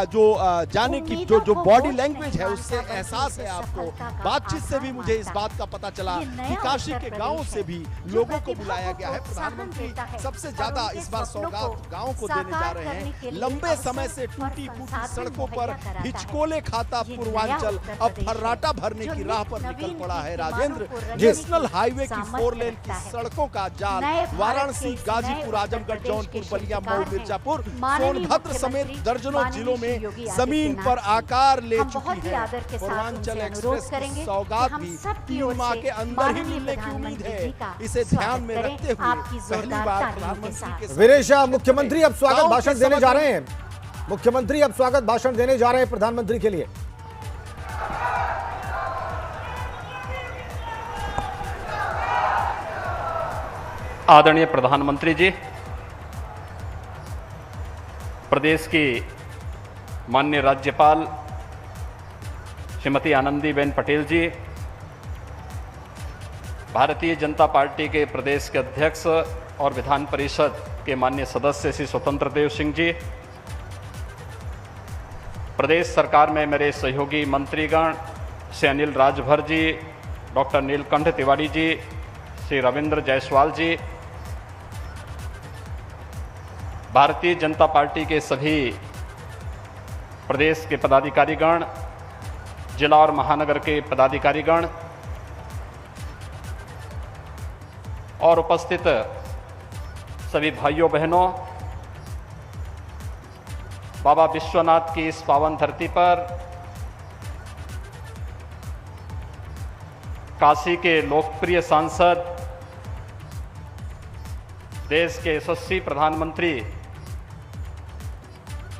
जो जाने की जो बॉडी लैंग्वेज है, उससे एहसास है आपको। बातचीत से भी मुझे इस बात का पता चला कि काशी के गांव से भी लोगों को बुलाया गया है। प्रधानमंत्री सबसे ज्यादा इस बार सौगात गांव को देने जा रहे हैं। लंबे समय से टूटी फूटी सड़कों पर हिचकोले खाता पूर्वांचल अब फर्राटा भरने की राह पर निकल पड़ा है। राजेंद्र, नेशनल हाईवे की 4 लेन की सड़कों का जाल वाराणसी, गाजीपुर, आजमगढ़, जौनपुर, बलिया, मऊ, मिर्जापुर, सोनभद्र समेत दर्जनों जिलों में जमीन पर आकार ले चुकी है। पूर्वांचल एक्सप्रेस की सौगात भी 3 माह के अंदर ही मिलने की उम्मीद है। इसे ध्यान में रखते हुए पहली बार प्रधानमंत्री के वीरेशा, मुख्यमंत्री अब स्वागत भाषण देने जा रहे हैं। मुख्यमंत्री अब स्वागत भाषण देने जा रहे हैं प्रधानमंत्री के लिए। आदरणीय प्रधानमंत्री जी, प्रदेश की माननीय राज्यपाल श्रीमती आनंदीबेन पटेल जी, भारतीय जनता पार्टी के प्रदेश के अध्यक्ष और विधान परिषद के माननीय सदस्य श्री स्वतंत्र देव सिंह जी, प्रदेश सरकार में मेरे सहयोगी मंत्रीगण श्री अनिल राजभर जी, डॉक्टर नीलकंठ तिवारी जी, श्री रविंद्र जायसवाल जी, भारतीय जनता पार्टी के सभी प्रदेश के पदाधिकारीगण, जिला और महानगर के पदाधिकारीगण और उपस्थित सभी भाइयों बहनों, बाबा विश्वनाथ की इस पावन धरती पर काशी के लोकप्रिय सांसद, देश के यशस्वी प्रधानमंत्री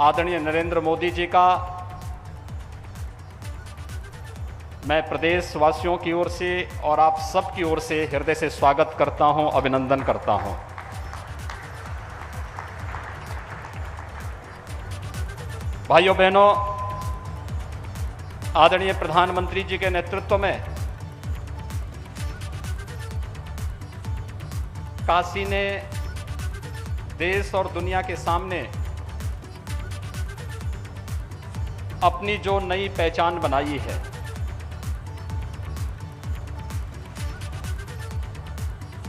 आदरणीय नरेंद्र मोदी जी का मैं प्रदेश वासियों की ओर से और आप सब की ओर से हृदय से स्वागत करता हूं, अभिनंदन करता हूं। भाइयों बहनों, आदरणीय प्रधानमंत्री जी के नेतृत्व में काशी ने देश और दुनिया के सामने अपनी जो नई पहचान बनाई है,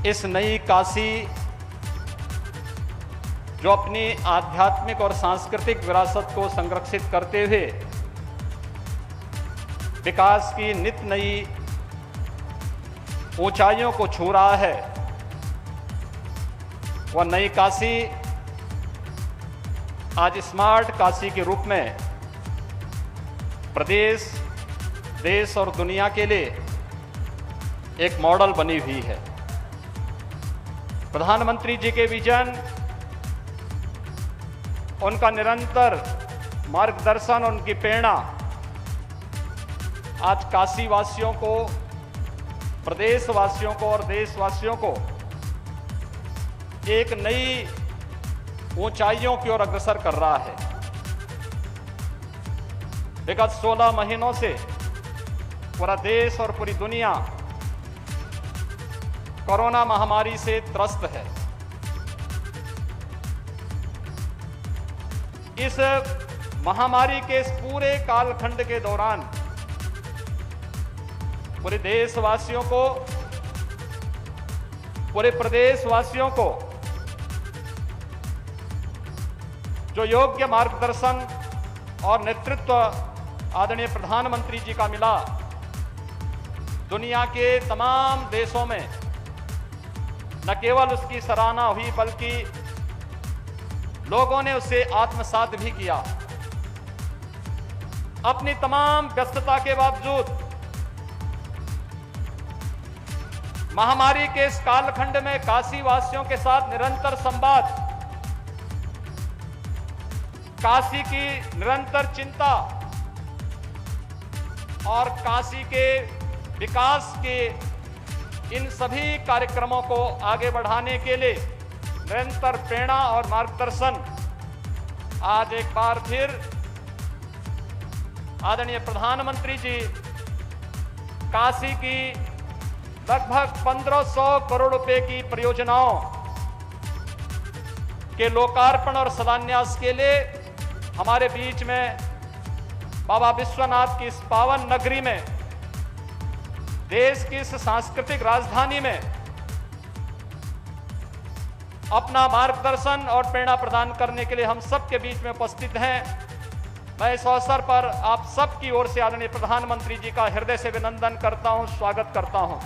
इस नई काशी जो अपनी आध्यात्मिक और सांस्कृतिक विरासत को संरक्षित करते हुए विकास की नित नई ऊंचाइयों को छू रहा है, वह नई काशी आज स्मार्ट काशी के रूप में प्रदेश, देश और दुनिया के लिए एक मॉडल बनी हुई है। प्रधानमंत्री जी के विजन, उनका निरंतर मार्गदर्शन, उनकी प्रेरणा आज काशी वासियों को, प्रदेशवासियों को और देशवासियों को एक नई ऊंचाइयों की ओर अग्रसर कर रहा है। विगत 16 महीनों से पूरा देश और पूरी दुनिया कोरोना महामारी से त्रस्त है। इस महामारी के इस पूरे कालखंड के दौरान पूरे देशवासियों को, पूरे प्रदेशवासियों को जो योग्य मार्गदर्शन और नेतृत्व आदरणीय प्रधानमंत्री जी का मिला, दुनिया के तमाम देशों में न केवल उसकी सराहना हुई बल्कि लोगों ने उसे आत्मसात भी किया। अपनी तमाम व्यस्तता के बावजूद महामारी के इस कालखंड में काशी वासियों के साथ निरंतर संवाद, काशी की निरंतर चिंता और काशी के विकास के इन सभी कार्यक्रमों को आगे बढ़ाने के लिए निरंतर प्रेरणा और मार्गदर्शन आज एक बार फिर आदरणीय प्रधानमंत्री जी काशी की लगभग 1500 करोड़ रुपए की परियोजनाओं के लोकार्पण और शिलान्यास के लिए हमारे बीच में बाबा विश्वनाथ की इस पावन नगरी में, देश की इस सांस्कृतिक राजधानी में अपना मार्गदर्शन और प्रेरणा प्रदान करने के लिए हम सबके बीच में उपस्थित हैं। मैं इस अवसर पर आप सबकी ओर से आदरणीय प्रधानमंत्री जी का हृदय से अभिनंदन करता हूं, स्वागत करता हूं।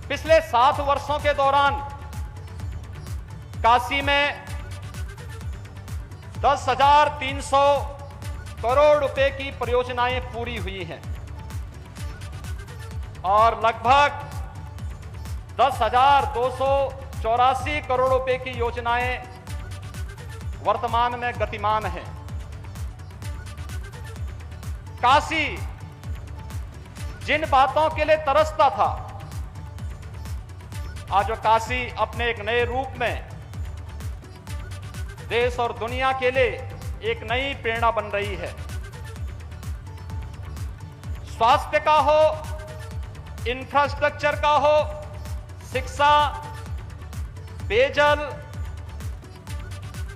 पिछले 7 वर्षों के दौरान काशी में 10,300 करोड़ रुपए की परियोजनाएं पूरी हुई हैं और लगभग 10,284 करोड़ रुपए की योजनाएं वर्तमान में गतिमान हैं। काशी जिन बातों के लिए तरसता था, आज वो काशी अपने एक नए रूप में देश और दुनिया के लिए एक नई प्रेरणा बन रही है। स्वास्थ्य का हो, इंफ्रास्ट्रक्चर का हो, शिक्षा, पेयजल,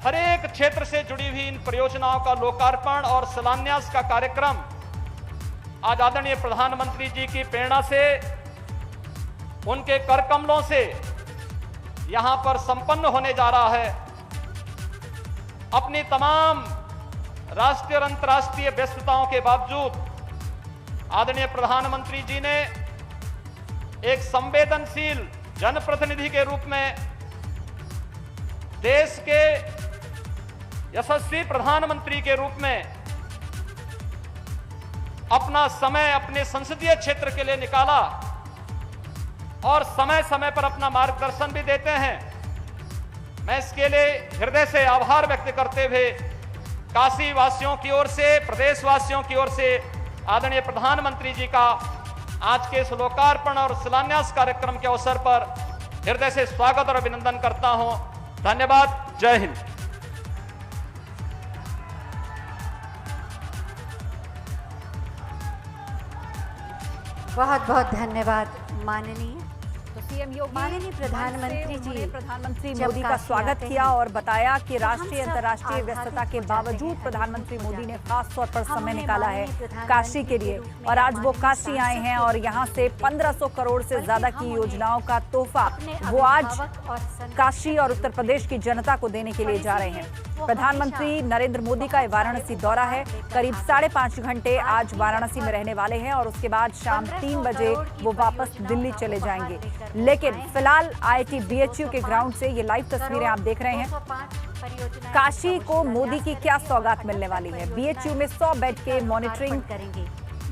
हर एक क्षेत्र से जुड़ी हुई इन परियोजनाओं का लोकार्पण और शिलान्यास का कार्यक्रम आज आदरणीय प्रधानमंत्री जी की प्रेरणा से, उनके कर कमलों से यहां पर संपन्न होने जा रहा है। अपनी तमाम राष्ट्रीय और अंतर्राष्ट्रीय व्यस्तताओं के बावजूद आदरणीय प्रधानमंत्री जी ने एक संवेदनशील जनप्रतिनिधि के रूप में, देश के यशस्वी प्रधानमंत्री के रूप में अपना समय अपने संसदीय क्षेत्र के लिए निकाला और समय समय पर अपना मार्गदर्शन भी देते हैं। मैं इसके लिए हृदय से आभार व्यक्त करते हुए काशी वासियों की ओर से, प्रदेशवासियों की ओर से आदरणीय प्रधानमंत्री जी का आज के इस लोकार्पण और शिलान्यास कार्यक्रम के अवसर पर हृदय से स्वागत और अभिनंदन करता हूं। धन्यवाद। जय हिंद। बहुत बहुत धन्यवाद माननीय तो सीएम योगी माननीय प्रधानमंत्री जी प्रधानमंत्री जब मोदी का काशी स्वागत आते किया हैं, और बताया कि तो हम राष्ट्रीय सब अंतर्राष्ट्रीय व्यस्तता आह्लादित के हो जाते बावजूद हैं, प्रधानमंत्री हर्षित हो मोदी ने जाते खास तौर पर हम समय उन्हें निकाला है माननीय प्रधानमंत्री काशी के लिए के रूप में और आज वो माननीय काशी आए हैं और यहाँ से 1500 करोड़ से ज्यादा की योजनाओं का तोहफा वो आज काशी और उत्तर प्रदेश की जनता को देने के लिए जा रहे हैं। प्रधानमंत्री नरेंद्र मोदी का वाराणसी दौरा है। करीब 5.5 घंटे आज वाराणसी में रहने वाले हैं और उसके बाद शाम 3 बजे वो वापस दिल्ली चले जाएंगे। लेकिन फिलहाल IIT BHU के ग्राउंड से ये लाइव तस्वीरें आप देख रहे हैं। काशी को मोदी की क्या सौगात मिलने वाली है। BHU में 100 बेड के मॉनिटरिंग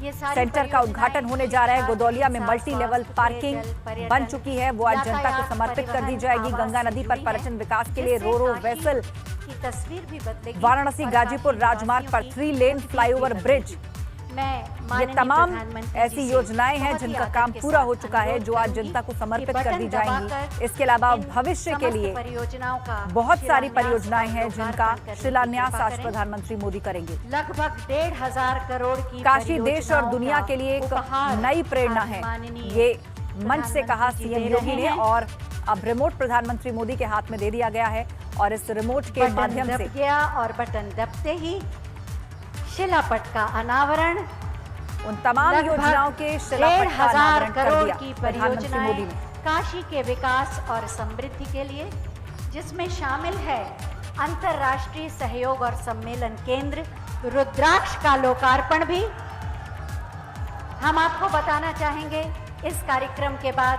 सेंटर का उद्घाटन होने जा रहा है। गोदौलिया में मल्टी लेवल पार्किंग बन चुकी है, वो आज जनता को समर्पित कर दी जाएगी। गंगा नदी पर पर्यटन विकास के लिए रो वेसल की तस्वीर भी बदलेगी। वाराणसी गाजीपुर राजमार्ग पर 3 लेन फ्लाईओवर ब्रिज, ये तमाम ऐसी योजनाएं हैं जिनका काम पूरा हो चुका है, जो आज जनता को समर्पित कर दी जाएंगी। इसके अलावा भविष्य के लिए परियोजनाओं का बहुत सारी परियोजनाएं हैं जिनका शिलान्यास आज प्रधानमंत्री मोदी करेंगे। लगभग 1,500 करोड़ की काशी देश और दुनिया के लिए एक नई प्रेरणा है, ये मंच से कहा सीएम योगी ने और अब रिमोट प्रधानमंत्री मोदी के हाथ में दे दिया गया है और इस रिमोट के माध्यम से गया और बटन दबते ही शिलापट का अनावरण, उन तमाम योजनाओं के शिलापट का 1,500 अनावरण कर करोड़ दिया की प्रधानमंत्री मोदी ने। काशी के विकास और समृद्धि के लिए, जिसमें शामिल है अंतर्राष्ट्रीय सहयोग और सम्मेलन केंद्र रुद्राक्ष का लोकार्पण भी। हम आपको बताना चाहेंगे इस कार्यक्रम के बाद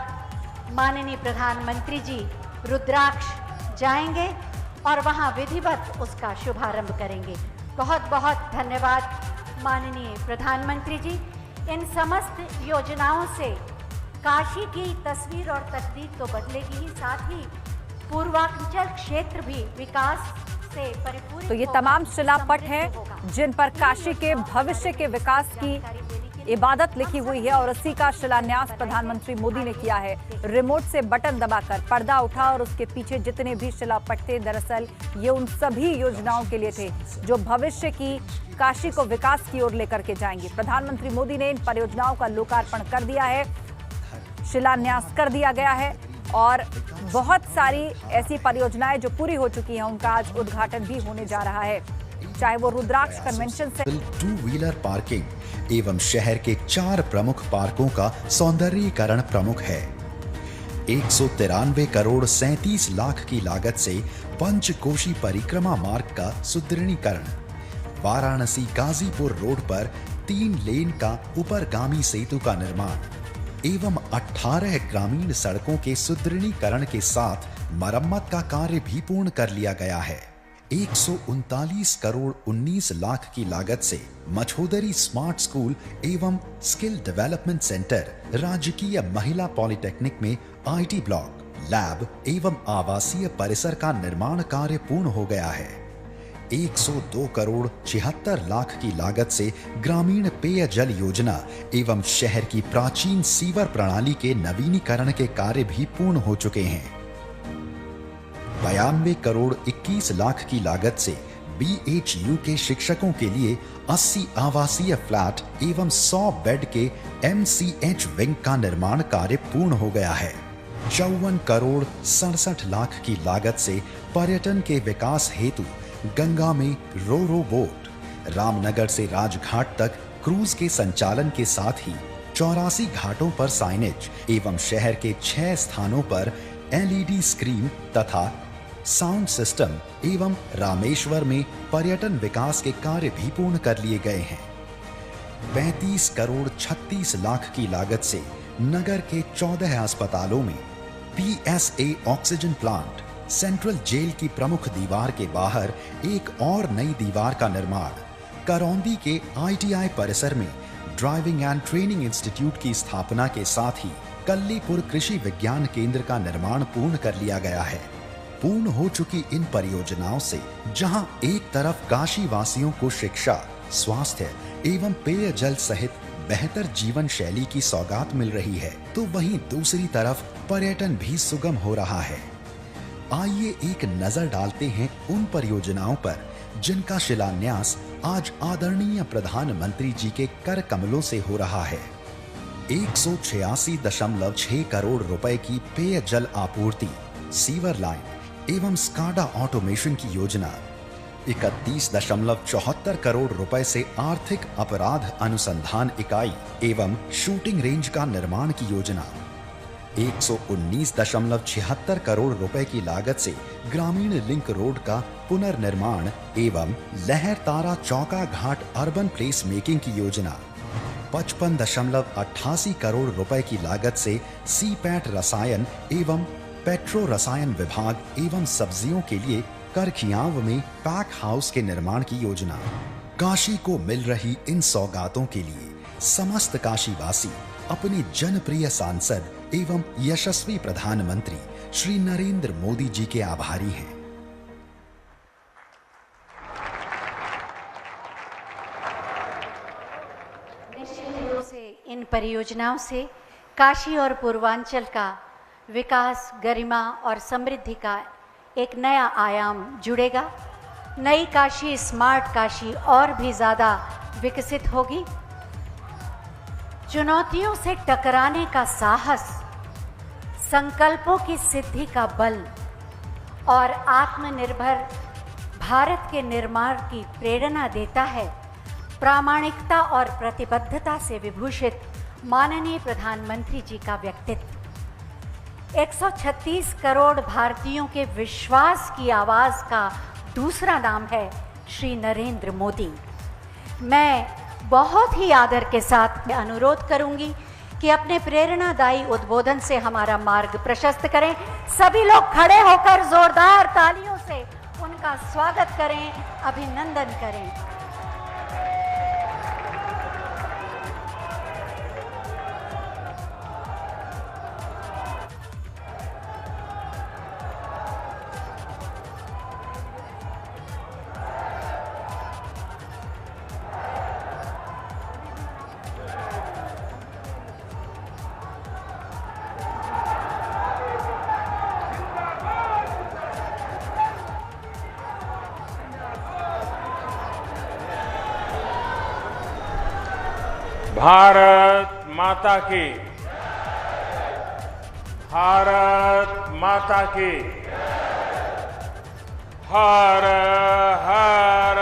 माननीय प्रधानमंत्री जी रुद्राक्ष जाएंगे और वहां विधिवत उसका शुभारंभ करेंगे। बहुत बहुत धन्यवाद माननीय प्रधानमंत्री जी। इन समस्त योजनाओं से काशी की तस्वीर और तकदीर तो बदलेगी ही, साथ ही पूर्वांचल क्षेत्र भी विकास से परिपूर्ण। तो ये तमाम शिलापट हैं जिन पर काशी के भविष्य के विकास की इबादत लिखी हुई है और उसी का शिलान्यास प्रधानमंत्री मोदी ने किया है। रिमोट से बटन दबाकर पर्दा उठा और उसके पीछे जितने भी शिलापट थे, दरअसल ये उन सभी योजनाओं के लिए थे जो भविष्य की काशी को विकास की ओर लेकर के जाएंगे। प्रधानमंत्री मोदी ने इन परियोजनाओं का लोकार्पण कर दिया है, शिलान्यास कर दिया गया है और बहुत सारी ऐसी परियोजनाएं जो पूरी हो चुकी हैं उनका आज उद्घाटन भी होने जा रहा है, चाहे वो रुद्राक्ष कन्वेंशन से। 2 व्हीलर पार्किंग एवं शहर के 4 प्रमुख पार्कों का सौंदर्यीकरण प्रमुख है। 193 करोड़ 37 लाख की लागत से पंचकोशी परिक्रमा मार्ग का सुदृढ़ीकरण, वाराणसी गाजीपुर रोड पर 3 लेन का ऊपरगामी सेतु का निर्माण एवं 18 ग्रामीण सड़कों के सुदृढ़ीकरण के साथ मरम्मत का कार्य भी पूर्ण कर लिया गया है। 139 करोड़ 19 लाख की लागत से मछोदरी स्मार्ट स्कूल एवं स्किल डेवलपमेंट सेंटर, राजकीय महिला पॉलिटेक्निक में IT ब्लॉक, लैब एवं आवासीय परिसर का निर्माण कार्य पूर्ण हो गया है। 102 करोड़ 76 लाख की लागत से ग्रामीण पेयजल योजना एवं शहर की प्राचीन सीवर प्रणाली के नवीनीकरण के कार्य भी पूर्ण हो चुके हैं। 92 करोड़ 21 लाख की लागत से BHU के शिक्षकों के लिए 80 आवासीय फ्लैट एवं 100 बेड के MCH विंग का निर्माण कार्य पूर्ण हो गया है। 54 करोड़ 67 लाख की लागत से पर्यटन के विकास हेतु गंगा में रो बोट, रामनगर से राजघाट तक क्रूज के संचालन के साथ ही 84 घाटों पर साइनेज एवं शहर के 6 स्थानों पर LED स्क्रीन तथा साउंड सिस्टम एवं रामेश्वर में पर्यटन विकास के कार्य भी पूर्ण कर लिए गए हैं। 35 करोड़ 36 लाख की लागत से नगर के 14 अस्पतालों में PSA oxygen plant, central jail की प्रमुख दीवार के बाहर एक और नई दीवार का निर्माण, करौंदी के ITI परिसर में ड्राइविंग एंड ट्रेनिंग इंस्टीट्यूट की स्थापना के साथ ही कल्लीपुर कृषि विज्ञान केंद्र का निर्माण पूर्ण कर लिया गया है। पूर्ण हो चुकी इन परियोजनाओं से जहां एक तरफ काशी वासियों को शिक्षा, स्वास्थ्य एवं पेयजल सहित बेहतर जीवन शैली की सौगात मिल रही है, तो वहीं दूसरी तरफ पर्यटन भी सुगम हो रहा है। आइए एक नजर डालते हैं उन परियोजनाओं पर जिनका शिलान्यास आज आदरणीय प्रधानमंत्री जी के कर कमलों से हो रहा है। 186.6 करोड़ रुपए की पेयजल आपूर्ति, सीवर लाइन एवं स्काडा ऑटोमेशन की योजना, 31.74 करोड़ रुपए से आर्थिक अपराध अनुसंधान इकाई एवं शूटिंग रेंज का निर्माण की योजना, 119.76 करोड़ रुपए की लागत से ग्रामीण लिंक रोड का पुनर्निर्माण एवं लहर तारा चौका घाट अर्बन प्लेस मेकिंग की योजना, 55.88 करोड़ रुपए की लागत से सीपैट रसायन एवं पेट्रो रसायन विभाग एवं सब्जियों के लिए करखियांव में पैक हाउस के निर्माण की योजना। काशी को मिल रही इन सौगातों के लिए समस्त काशीवासी अपने जनप्रिय सांसद एवं यशस्वी प्रधानमंत्री श्री नरेंद्र मोदी जी के आभारी हैं। निश्चित रूप से इन परियोजनाओं से काशी और पूर्वांचल का विकास, गरिमा और समृद्धि का एक नया आयाम जुड़ेगा। नई काशी, स्मार्ट काशी और भी ज़्यादा विकसित होगी। चुनौतियों से टकराने का साहस, संकल्पों की सिद्धि का बल और आत्मनिर्भर भारत के निर्माण की प्रेरणा देता है। प्रामाणिकता और प्रतिबद्धता से विभूषित माननीय प्रधानमंत्री जी का व्यक्तित्व 136 करोड़ भारतीयों के विश्वास की आवाज़ का दूसरा नाम है श्री नरेंद्र मोदी। मैं बहुत ही आदर के साथ अनुरोध करूंगी कि अपने प्रेरणादायी उद्बोधन से हमारा मार्ग प्रशस्त करें। सभी लोग खड़े होकर जोरदार तालियों से उनका उनका स्वागत करें, अभिनंदन करें। भारत माता की, भारत माता की, हर हर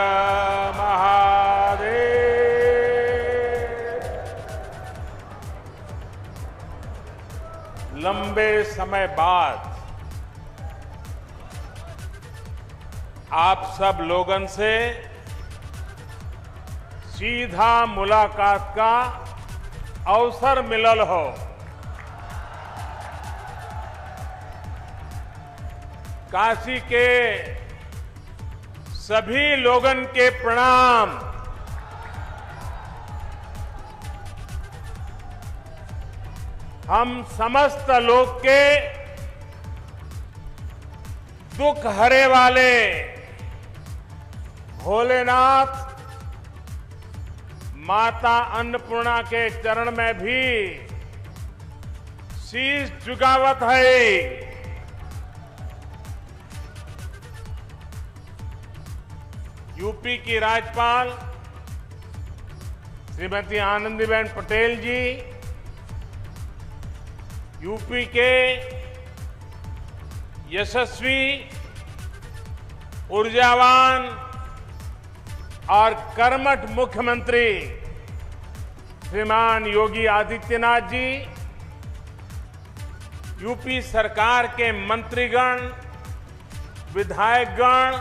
महादेव। लंबे समय बाद आप सब लोगन से सीधा मुलाकात का अवसर मिलल हो। काशी के सभी लोगन के प्रणाम। हम समस्त लोग के दुख हरे वाले भोलेनाथ माता अन्नपूर्णा के चरण में भी शीश झुकावत है। यूपी की राज्यपाल श्रीमती आनंदीबेन पटेल जी, यूपी के यशस्वी, ऊर्जावान और कर्मठ मुख्यमंत्री श्रीमान योगी आदित्यनाथ जी, यूपी सरकार के मंत्रीगण, विधायकगण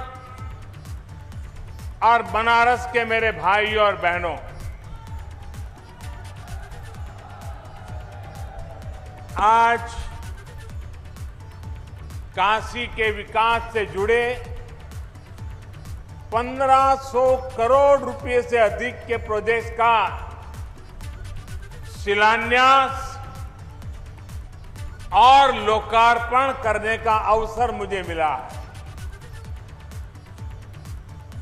और बनारस के मेरे भाई और बहनों, आज काशी के विकास से जुड़े 1500 करोड़ रुपए से अधिक के प्रोजेक्ट का शिलान्यास और लोकार्पण करने का अवसर मुझे मिला है।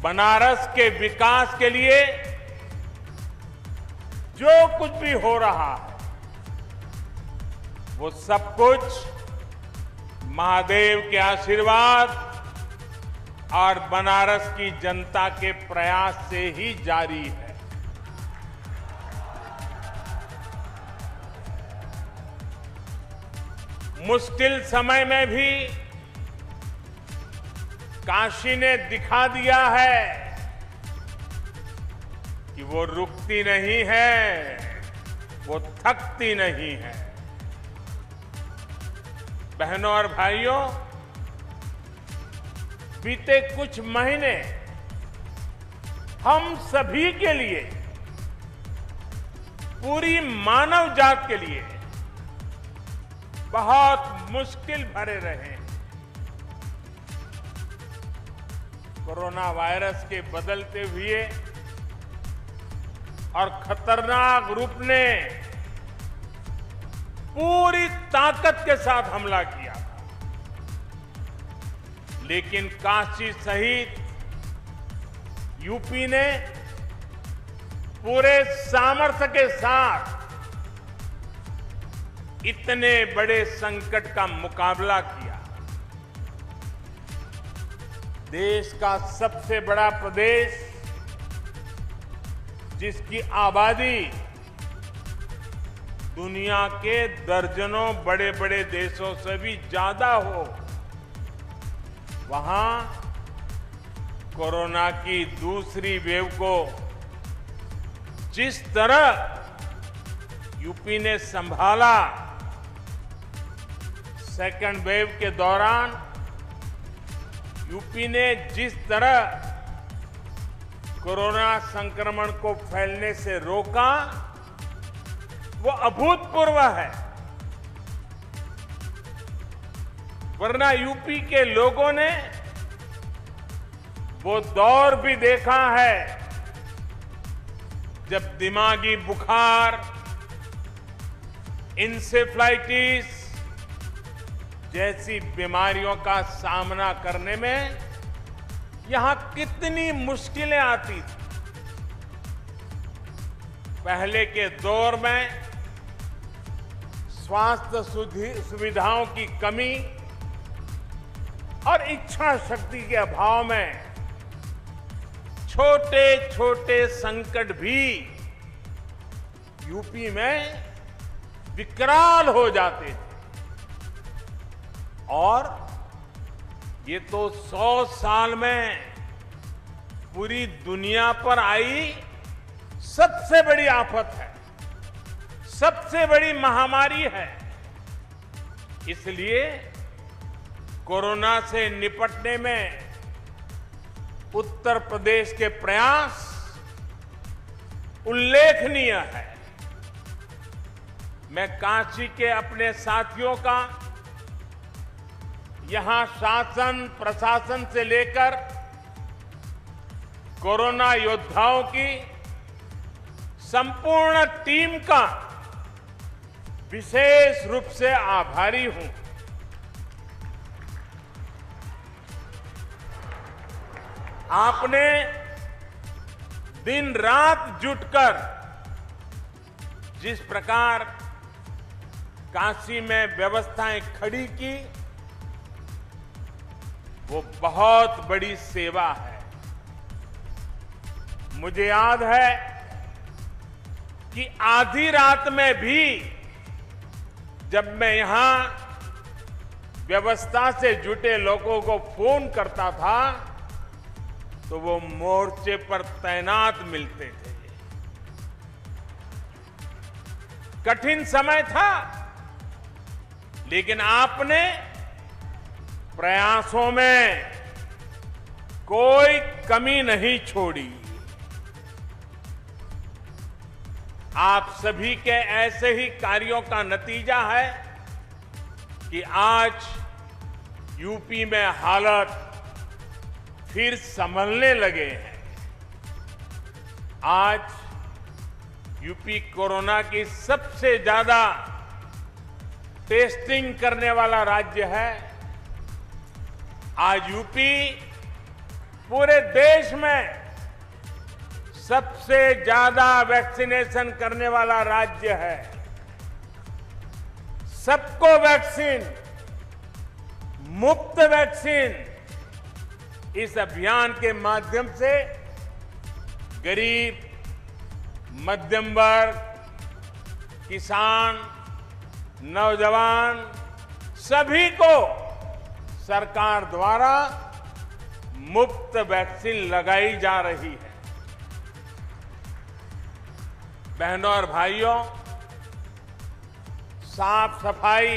बनारस के विकास के लिए जो कुछ भी हो रहा है वो सब कुछ महादेव के आशीर्वाद और बनारस की जनता के प्रयास से ही जारी है। मुश्किल समय में भी काशी ने दिखा दिया है कि वो रुकती नहीं है, वो थकती नहीं है। बहनों और भाइयों, बीते कुछ महीने हम सभी के लिए, पूरी मानव जात के लिए बहुत मुश्किल भरे रहे। कोरोना वायरस के बदलते हुए और खतरनाक रूप ने पूरी ताकत के साथ हमला किया, लेकिन काशी सहित यूपी ने पूरे सामर्थ्य के साथ इतने बड़े संकट का मुकाबला किया। देश का सबसे बड़ा प्रदेश, जिसकी आबादी दुनिया के दर्जनों बड़े बड़े देशों से भी ज्यादा हो, वहां कोरोना की दूसरी वेव को जिस तरह यूपी ने संभाला, सेकंड वेव के दौरान यूपी ने जिस तरह कोरोना संक्रमण को फैलने से रोका, वो अभूतपूर्व है। वरना यूपी के लोगों ने वो दौर भी देखा है जब दिमागी बुखार, इंसेफ्लाइटिस जैसी बीमारियों का सामना करने में यहां कितनी मुश्किलें आती थी। पहले के दौर में स्वास्थ्य सुविधाओं की कमी और इच्छा शक्ति के अभाव में छोटे छोटे संकट भी यूपी में विकराल हो जाते थे। और ये तो 100 साल में पूरी दुनिया पर आई सबसे बड़ी आफत है, सबसे बड़ी महामारी है। इसलिए कोरोना से निपटने में उत्तर प्रदेश के प्रयास उल्लेखनीय है। मैं काशी के अपने साथियों का, यहां शासन प्रशासन से लेकर कोरोना योद्धाओं की संपूर्ण टीम का विशेष रूप से आभारी हूं। आपने दिन रात जुटकर जिस प्रकार काशी में व्यवस्थाएं खड़ी की, वो बहुत बड़ी सेवा है। मुझे याद है कि आधी रात में भी जब मैं यहां व्यवस्था से जुटे लोगों को फोन करता था तो वो मोर्चे पर तैनात मिलते थे। कठिन समय था, लेकिन आपने प्रयासों में कोई कमी नहीं छोड़ी। आप सभी के ऐसे ही कार्यों का नतीजा है कि आज यूपी में हालत फिर संभलने लगे हैं। आज यूपी कोरोना की सबसे ज्यादा टेस्टिंग करने वाला राज्य है। आज यूपी पूरे देश में सबसे ज्यादा वैक्सीनेशन करने वाला राज्य है। सबको वैक्सीन, मुफ्त वैक्सीन, इस अभियान के माध्यम से गरीब, मध्यम वर्ग, किसान, नौजवान सभी को सरकार द्वारा मुफ्त वैक्सीन लगाई जा रही है। बहनों और भाइयों, साफ सफाई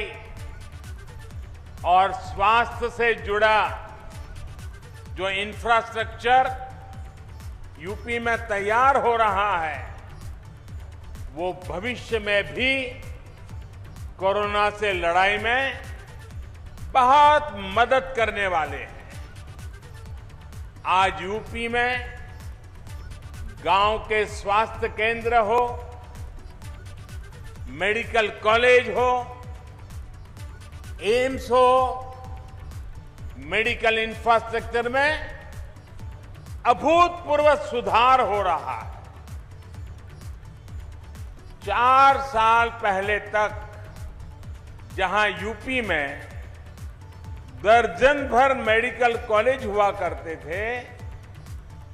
और स्वास्थ्य से जुड़ा जो इंफ्रास्ट्रक्चर यूपी में तैयार हो रहा है, वो भविष्य में भी कोरोना से लड़ाई में बहुत मदद करने वाले हैं। आज यूपी में गांव के स्वास्थ्य केंद्र हो, मेडिकल कॉलेज हो, एम्स हो, मेडिकल इंफ्रास्ट्रक्चर में अभूतपूर्व सुधार हो रहा है। 4 साल पहले तक जहां यूपी में दर्जन भर मेडिकल कॉलेज हुआ करते थे,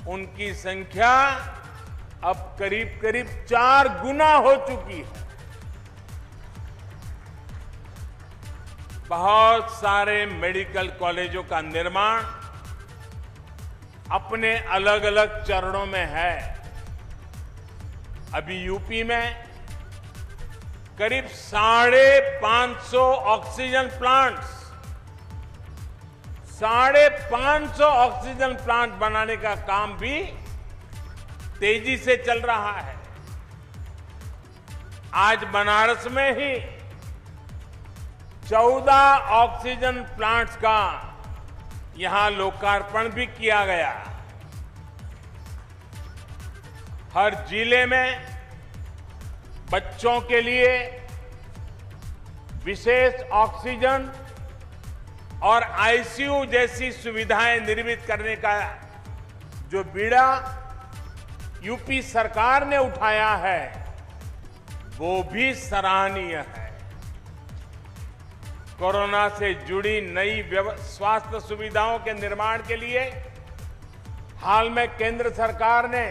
उनकी संख्या अब करीब करीब 4 गुना हो चुकी है। बहुत सारे मेडिकल कॉलेजों का निर्माण अपने अलग अलग चरणों में है। अभी यूपी में करीब 550 ऑक्सीजन प्लांट्स, 550 ऑक्सीजन प्लांट बनाने का काम भी तेजी से चल रहा है। आज बनारस में ही 14 ऑक्सीजन प्लांट्स का यहां लोकार्पण भी किया गया। हर जिले में बच्चों के लिए विशेष ऑक्सीजन और आईसीयू जैसी सुविधाएं निर्मित करने का जो बीड़ा यूपी सरकार ने उठाया है वो भी सराहनीय है। कोरोना से जुड़ी नई स्वास्थ्य सुविधाओं के निर्माण के लिए हाल में केंद्र सरकार ने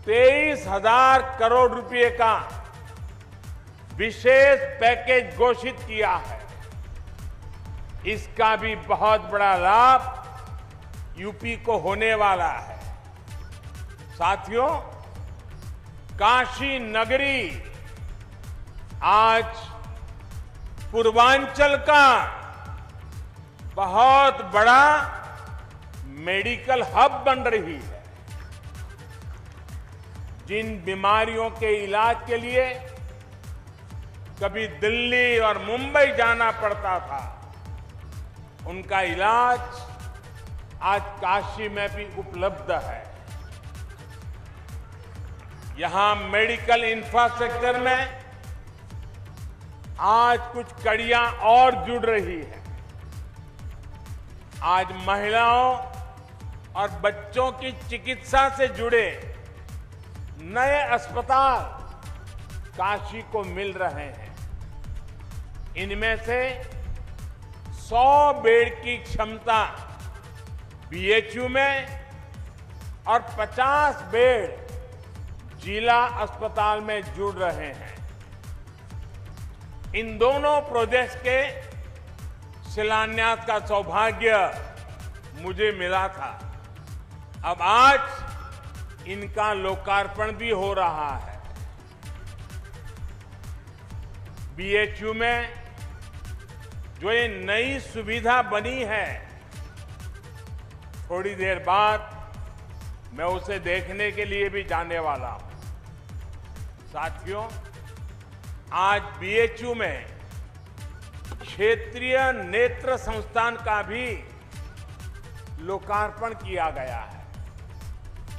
23,000 करोड़ रुपए का विशेष पैकेज घोषित किया है। इसका भी बहुत बड़ा लाभ यूपी को होने वाला है। साथियों, काशी नगरी आज पूर्वांचल का बहुत बड़ा मेडिकल हब बन रही है। जिन बीमारियों के इलाज के लिए कभी दिल्ली और मुंबई जाना पड़ता था, उनका इलाज आज काशी में भी उपलब्ध है। यहां मेडिकल इंफ्रास्ट्रक्चर में आज कुछ कड़ियां और जुड़ रही है। आज महिलाओं और बच्चों की चिकित्सा से जुड़े नए अस्पताल काशी को मिल रहे हैं। इनमें से 100 बेड की क्षमता बीएचयू में और 50 बेड जिला अस्पताल में जुड़ रहे हैं। इन दोनों प्रोजेक्ट्स के शिलान्यास का सौभाग्य मुझे मिला था। अब आज इनका लोकार्पण भी हो रहा है। बीएचयू में जो ये नई सुविधा बनी है, थोड़ी देर बाद मैं उसे देखने के लिए भी जाने वाला हूं। साथियों, आज बीएचयू में क्षेत्रीय नेत्र संस्थान का भी लोकार्पण किया गया है।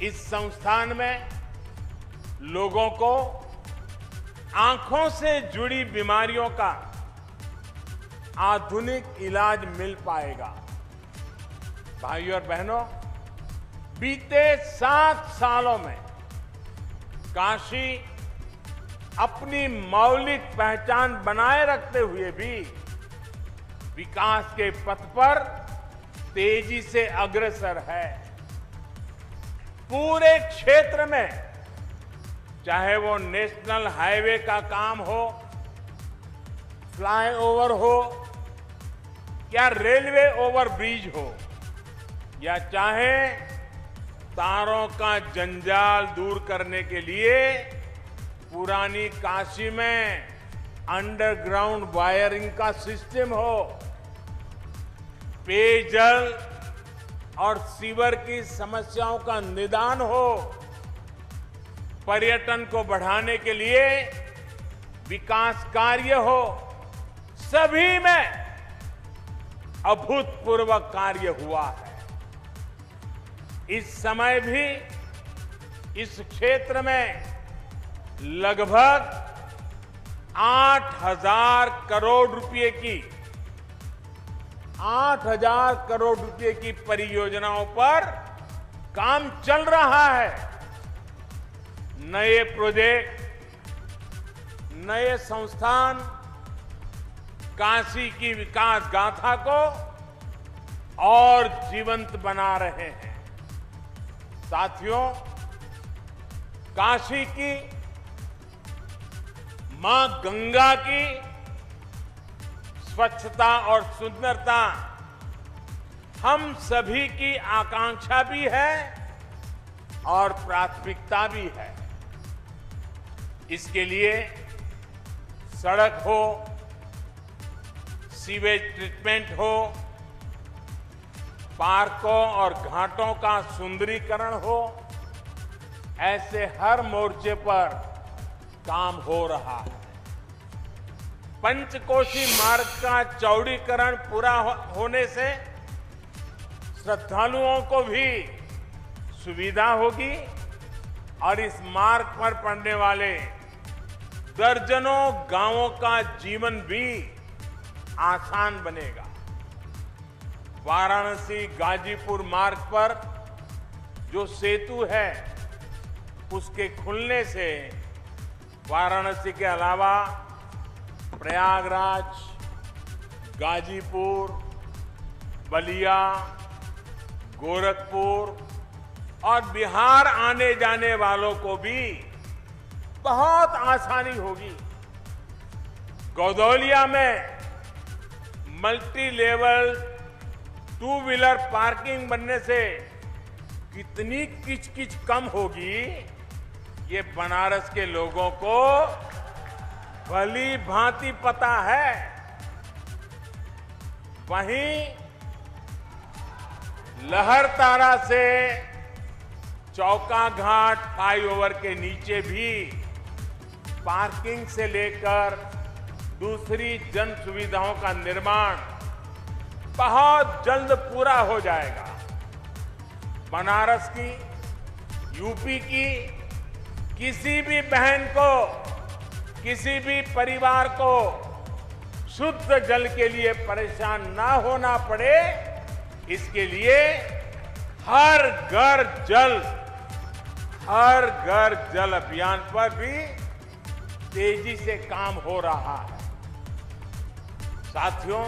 इस संस्थान में लोगों को आंखों से जुड़ी बीमारियों का आधुनिक इलाज मिल पाएगा। भाइयों और बहनों, बीते 7 सालों में काशी अपनी मौलिक पहचान बनाए रखते हुए भी विकास के पथ पर तेजी से अग्रसर है। पूरे क्षेत्र में, चाहे वो नेशनल हाईवे का काम हो, फ्लाईओवर हो या रेलवे ओवरब्रिज हो, या चाहे तारों का जंजाल दूर करने के लिए पुरानी काशी में अंडरग्राउंड वायरिंग का सिस्टम हो, पेयजल और सीवर की समस्याओं का निदान हो, पर्यटन को बढ़ाने के लिए विकास कार्य हो, सभी में अभूतपूर्व कार्य हुआ है। इस समय भी इस क्षेत्र में लगभग 8,000 करोड़ रुपए की परियोजनाओं पर काम चल रहा है। नए प्रोजेक्ट, नए संस्थान काशी की विकास गाथा को और जीवंत बना रहे हैं। साथियों, काशी की मां गंगा की स्वच्छता और सुंदरता हम सभी की आकांक्षा भी है और प्राथमिकता भी है। इसके लिए सड़क हो, सीवेज ट्रीटमेंट हो, पार्कों और घाटों का सुंदरीकरण हो, ऐसे हर मोर्चे पर काम हो रहा है। पंचकोशी मार्ग का चौड़ीकरण पूरा होने से श्रद्धालुओं को भी सुविधा होगी और इस मार्ग पर पड़ने वाले दर्जनों गांवों का जीवन भी आसान बनेगा। वाराणसी गाजीपुर मार्ग पर जो सेतु है उसके खुलने से वाराणसी के अलावा प्रयागराज, गाजीपुर, बलिया, गोरखपुर और बिहार आने जाने वालों को भी बहुत आसानी होगी। गौदौलिया में मल्टी लेवल 2 व्हीलर पार्किंग बनने से कितनी किचकिच कम होगी, ये बनारस के लोगों को भली भांति पता है। वहीं लहरतारा से चौका घाट फ्लाईओवर के नीचे भी पार्किंग से लेकर दूसरी जन सुविधाओं का निर्माण बहुत जल्द पूरा हो जाएगा। बनारस की, यूपी की किसी भी बहन को, किसी भी परिवार को शुद्ध जल के लिए परेशान ना होना पड़े, इसके लिए हर घर जल अभियान पर भी तेजी से काम हो रहा है। साथियों,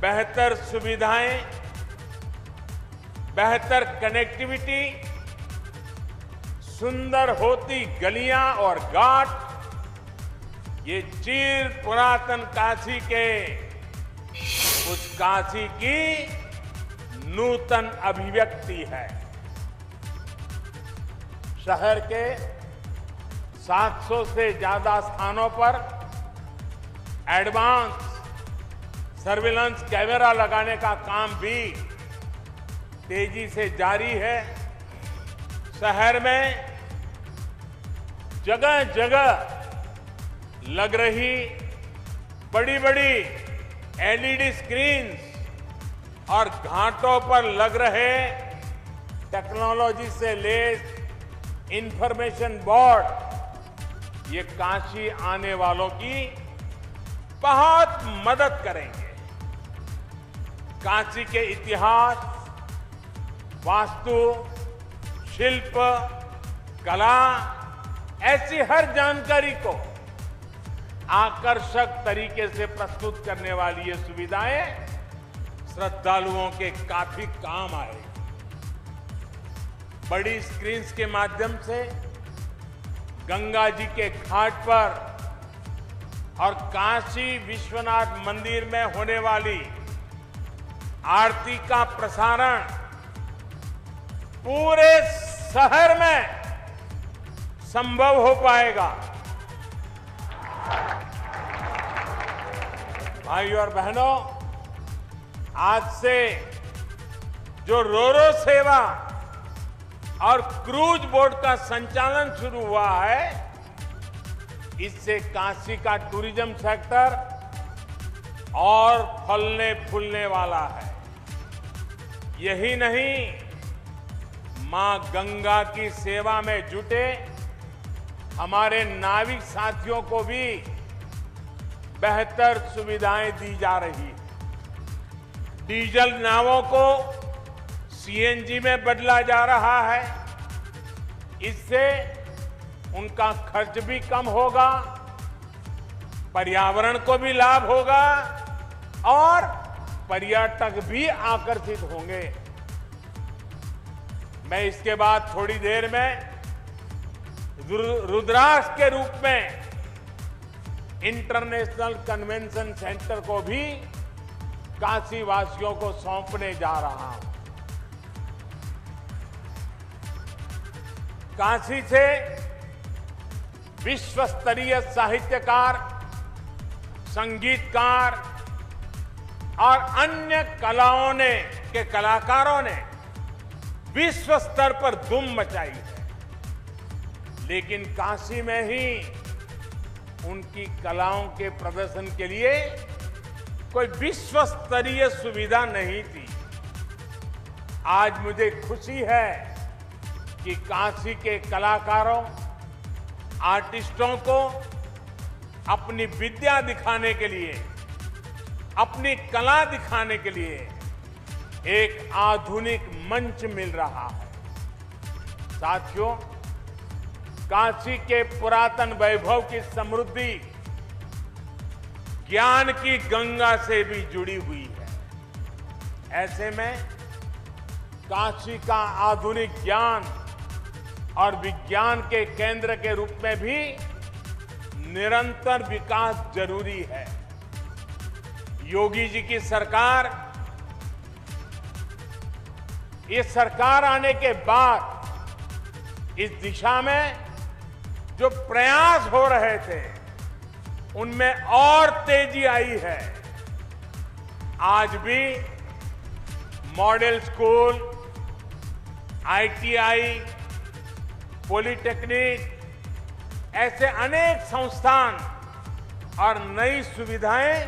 बेहतर सुविधाएं, बेहतर कनेक्टिविटी, सुंदर होती गलियां और घाट, ये चिर पुरातन काशी के उस काशी की नूतन अभिव्यक्ति है। शहर के 700 से ज्यादा स्थानों पर एडवांस सर्विलांस कैमरा लगाने का काम भी तेजी से जारी है। शहर में जगह जगह लग रही बड़ी बड़ी एलईडी स्क्रीन्स और घाटों पर लग रहे टेक्नोलॉजी से लैस इंफॉर्मेशन बोर्ड, ये काशी आने वालों की बहुत मदद करेंगे। काशी के इतिहास, वास्तु, शिल्प, कला, ऐसी हर जानकारी को आकर्षक तरीके से प्रस्तुत करने वाली ये सुविधाएं श्रद्धालुओं के काफी काम आएगी। बड़ी स्क्रीन्स के माध्यम से गंगा जी के घाट पर और काशी विश्वनाथ मंदिर में होने वाली आरती का प्रसारण पूरे शहर में संभव हो पाएगा। भाइयों और बहनों, आज से जो रोरो सेवा और क्रूज बोट का संचालन शुरू हुआ है, इससे काशी का टूरिज्म सेक्टर और फलने फूलने वाला है। यही नहीं, मां गंगा की सेवा में जुटे हमारे नाविक साथियों को भी बेहतर सुविधाएं दी जा रही है। डीजल नावों को सीएनजी में बदला जा रहा है। इससे उनका खर्च भी कम होगा, पर्यावरण को भी लाभ होगा और पर्यटक भी आकर्षित होंगे। मैं इसके बाद थोड़ी देर में रुद्राक्ष के रूप में इंटरनेशनल कन्वेंशन सेंटर को भी काशी वासियों को सौंपने जा रहा हूं। काशी से विश्व स्तरीय साहित्यकार, संगीतकार और अन्य कलाकारों ने विश्व स्तर पर धूम मचाई है। लेकिन काशी में ही उनकी कलाओं के प्रदर्शन के लिए कोई विश्व स्तरीय सुविधा नहीं थी। आज मुझे खुशी है कि काशी के कलाकारों, आर्टिस्टों को अपनी विद्या दिखाने के लिए, अपनी कला दिखाने के लिए एक आधुनिक मंच मिल रहा है। साथियों, काशी के पुरातन वैभव की समृद्धि ज्ञान की गंगा से भी जुड़ी हुई है। ऐसे में काशी का आधुनिक ज्ञान और विज्ञान के केंद्र के रूप में भी निरंतर विकास जरूरी है। योगी जी की सरकार, ये सरकार आने के बाद इस दिशा में जो प्रयास हो रहे थे उनमें और तेजी आई है। आज भी मॉडल स्कूल, ITI, पॉलिटेक्निक ऐसे अनेक संस्थान और नई सुविधाएं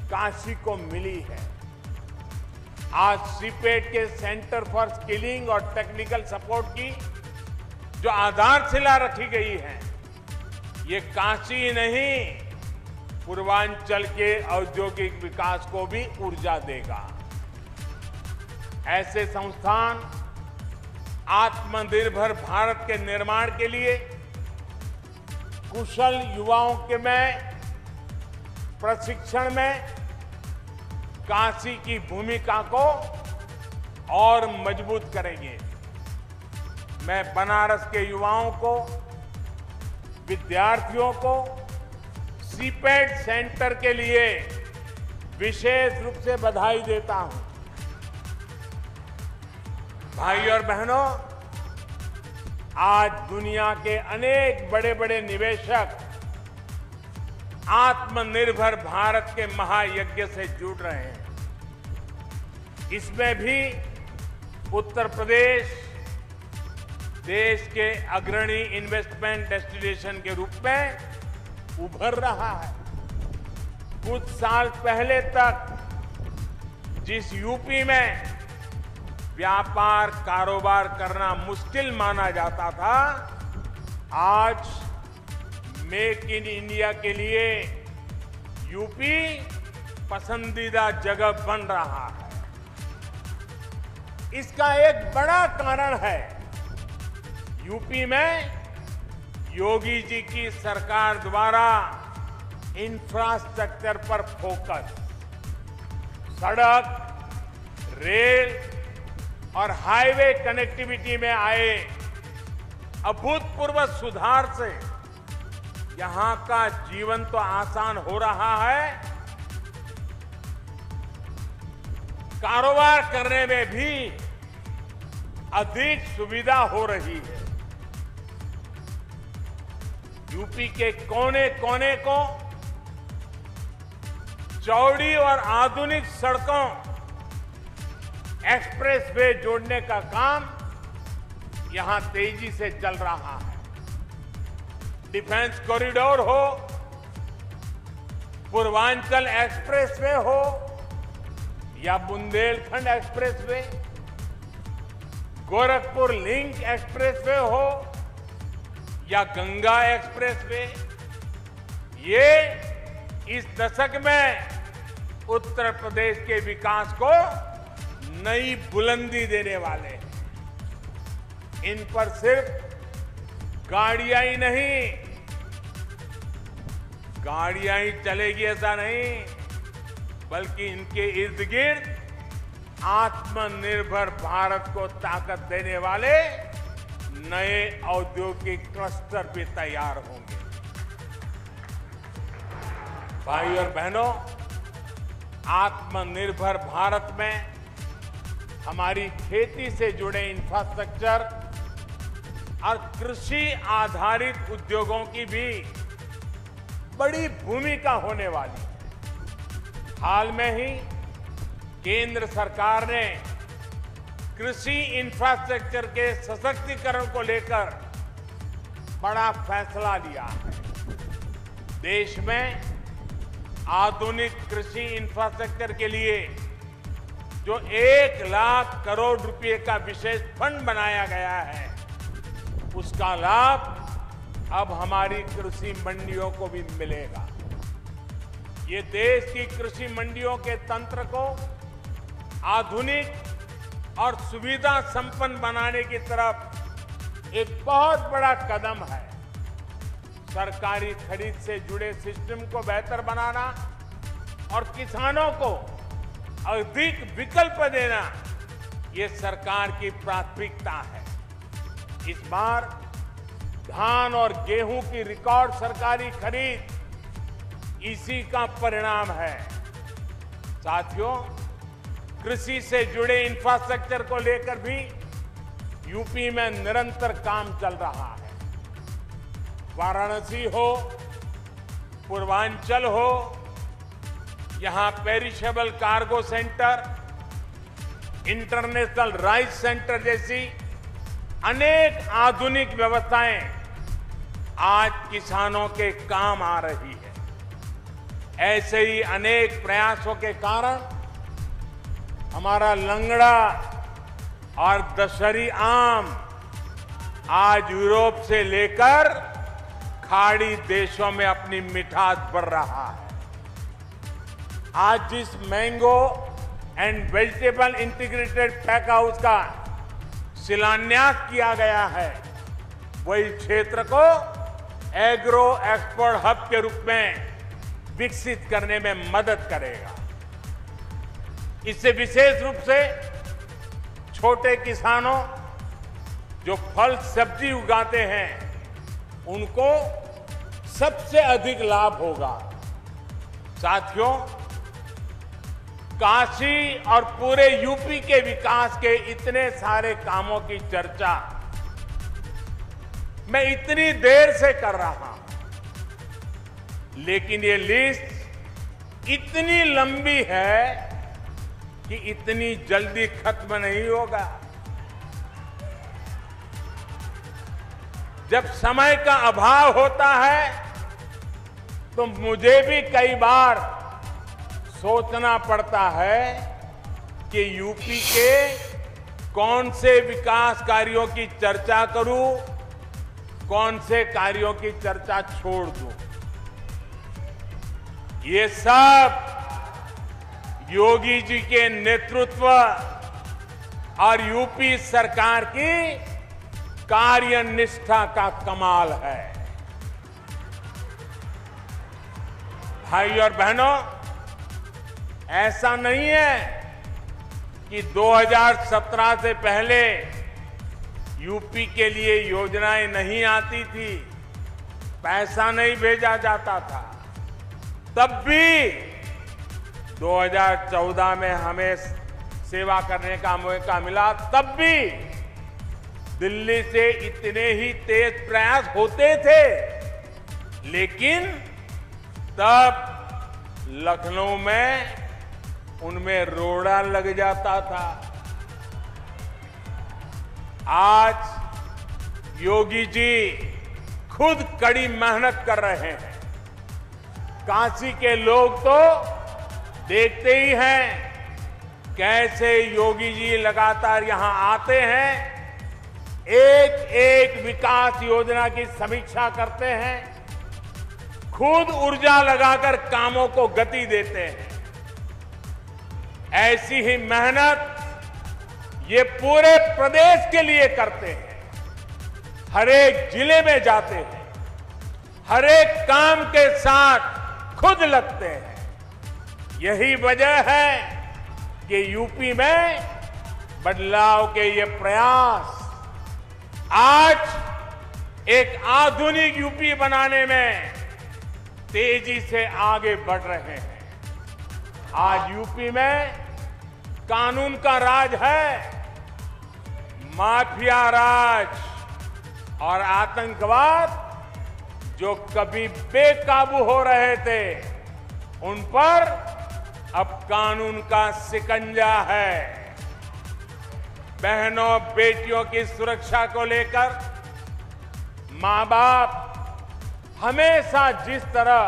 काशी को मिली है। आज सीपेट के सेंटर फॉर स्किलिंग और टेक्निकल सपोर्ट की जो आधारशिला रखी गई है, ये काशी नहीं पूर्वांचल के औद्योगिक विकास को भी ऊर्जा देगा। ऐसे संस्थान आत्मनिर्भर भारत के निर्माण के लिए कुशल युवाओं के प्रशिक्षण में काशी की भूमिका को और मजबूत करेंगे। मैं बनारस के युवाओं को, विद्यार्थियों को सीपेट सेंटर के लिए विशेष रूप से बधाई देता हूं। भाई और बहनों, आज दुनिया के अनेक बड़े बड़े निवेशक आत्मनिर्भर भारत के महायज्ञ से जुड़ रहे हैं। इसमें भी उत्तर प्रदेश देश के अग्रणी इन्वेस्टमेंट डेस्टिनेशन के रूप में उभर रहा है। कुछ साल पहले तक जिस यूपी में व्यापार कारोबार करना मुश्किल माना जाता था, आज मेक इन इंडिया के लिए यूपी पसंदीदा जगह बन रहा है। इसका एक बड़ा कारण है यूपी में योगी जी की सरकार द्वारा इंफ्रास्ट्रक्चर पर फोकस, सड़क, रेल और हाईवे कनेक्टिविटी में आए अभूतपूर्व सुधार से यहां का जीवन तो आसान हो रहा है, कारोबार करने में भी अधिक सुविधा हो रही है। यूपी के कोने कोने को चौड़ी और आधुनिक सड़कों, एक्सप्रेसवे जोड़ने का काम यहां तेजी से चल रहा है। डिफेंस कॉरिडोर हो, पूर्वांचल एक्सप्रेसवे हो या Bundelkhand expressway, Gorakhpur link expressway हो या गंगा एक्सप्रेसवे, ये इस दशक में उत्तर प्रदेश के विकास को नई बुलंदी देने वाले हैं। इन पर सिर्फ गाड़ियां ही नहीं, गाड़ियां ही चलेगी ऐसा नहीं, बल्कि इनके इर्द गिर्द आत्मनिर्भर भारत को ताकत देने वाले नए औद्योगिक क्लस्टर भी तैयार होंगे। भाई और बहनों, आत्मनिर्भर भारत में हमारी खेती से जुड़े इंफ्रास्ट्रक्चर और कृषि आधारित उद्योगों की भी बड़ी भूमिका होने वाली है। हाल में ही केंद्र सरकार ने कृषि इंफ्रास्ट्रक्चर के सशक्तिकरण को लेकर बड़ा फैसला लिया है। देश में आधुनिक कृषि इंफ्रास्ट्रक्चर के लिए जो 1 लाख करोड़ रुपए का विशेष फंड बनाया गया है, उसका लाभ अब हमारी कृषि मंडियों को भी मिलेगा। ये देश की कृषि मंडियों के तंत्र को आधुनिक और सुविधा संपन्न बनाने की तरफ एक बहुत बड़ा कदम है। सरकारी खरीद से जुड़े सिस्टम को बेहतर बनाना और किसानों को अधिक विकल्प देना, ये सरकार की प्राथमिकता है। इस बार धान और गेहूं की रिकॉर्ड सरकारी खरीद इसी का परिणाम है। साथियों, कृषि से जुड़े इंफ्रास्ट्रक्चर को लेकर भी यूपी में निरंतर काम चल रहा है। वाराणसी हो, पूर्वांचल हो, यहां perishable cargo centre, international rice centre जैसी अनेक आधुनिक व्यवस्थाएं आज किसानों के काम आ रही है। ऐसे ही अनेक प्रयासों के कारण हमारा लंगड़ा और दशहरी आम आज यूरोप से लेकर खाड़ी देशों में अपनी मिठास बढ़ रहा है। आज जिस mango and vegetable integrated pack house का शिलान्यास किया गया है, वही क्षेत्र को एग्रो एक्सपोर्ट हब के रूप में विकसित करने में मदद करेगा। इससे विशेष रूप से छोटे किसानों जो फल सब्जी उगाते हैं, उनको सबसे अधिक लाभ होगा। साथियों, काशी और पूरे यूपी के विकास के इतने सारे कामों की चर्चा मैं इतनी देर से कर रहा हूं, लेकिन ये लिस्ट इतनी लंबी है कि इतनी जल्दी खत्म नहीं होगा। जब समय का अभाव होता है तो मुझे भी कई बार सोचना पड़ता है कि यूपी के कौन से विकास कार्यों की चर्चा करूं, कौन से कार्यों की चर्चा छोड़ दूं। ये सब योगी जी के नेतृत्व और यूपी सरकार की कार्यनिष्ठा का कमाल है। भाई और बहनों, ऐसा नहीं है कि 2017 से पहले यूपी के लिए योजनाएं नहीं आती थी, पैसा नहीं भेजा जाता था। तब भी 2014 में हमें सेवा करने का मौका मिला, तब भी दिल्ली से इतने ही तेज प्रयास होते थे, लेकिन तब लखनऊ में उनमें रोड़ा लग जाता था। आज योगी जी खुद कड़ी मेहनत कर रहे हैं। काशी के लोग तो देखते ही हैं कैसे योगी जी लगातार यहां आते हैं, एक एक विकास योजना की समीक्षा करते हैं, खुद ऊर्जा लगाकर कामों को गति देते हैं। ऐसी ही मेहनत ये पूरे प्रदेश के लिए करते हैं। हर एक जिले में जाते हैं, हर एक काम के साथ खुद लगते हैं। यही वजह है कि यूपी में बदलाव के ये प्रयास आज एक आधुनिक यूपी बनाने में तेजी से आगे बढ़ रहे हैं। आज यूपी में कानून का राज है, माफिया राज और आतंकवाद जो कभी बेकाबू हो रहे थे, उन पर अब कानून का शिकंजा है। बहनों बेटियों की सुरक्षा को लेकर मां बाप हमेशा जिस तरह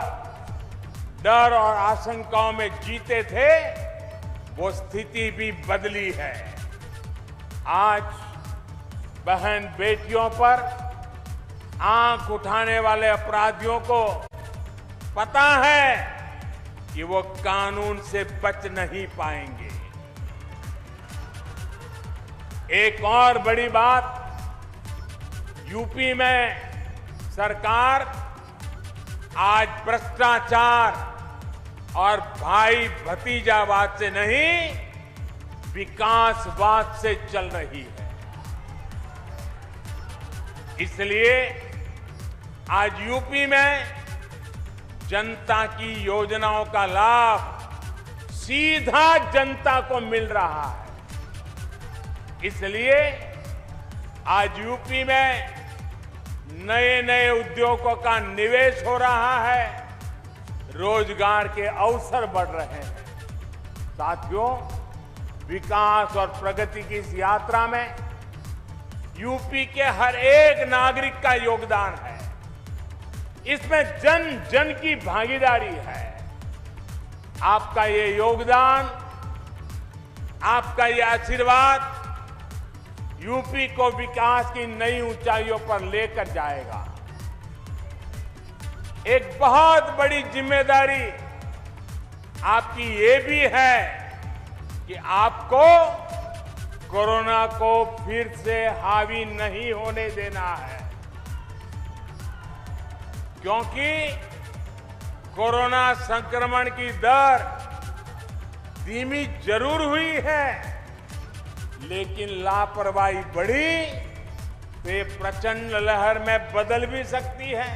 डर और आशंकाओं में जीते थे, वो स्थिति भी बदली है। आज बहन बेटियों पर आंख उठाने वाले अपराधियों को पता है कि वो कानून से बच नहीं पाएंगे। एक और बड़ी बात, यूपी में सरकार आज भ्रष्टाचार और भाई भतीजावाद से नहीं, विकासवाद से चल रही है। इसलिए आज यूपी में जनता की योजनाओं का लाभ सीधा जनता को मिल रहा है। इसलिए आज यूपी में नए नए उद्योगों का निवेश हो रहा है, रोजगार के अवसर बढ़ रहे हैं। साथियों, विकास और प्रगति की इस यात्रा में यूपी के हर एक नागरिक का योगदान है। इसमें जन जन की भागीदारी है। आपका ये योगदान, आपका ये आशीर्वाद यूपी को विकास की नई ऊंचाइयों पर लेकर जाएगा। एक बहुत बड़ी जिम्मेदारी आपकी ये भी है कि आपको कोरोना को फिर से हावी नहीं होने देना है, क्योंकि कोरोना संक्रमण की दर धीमी जरूर हुई है, लेकिन लापरवाही बढ़ी तो ये प्रचंड लहर में बदल भी सकती है।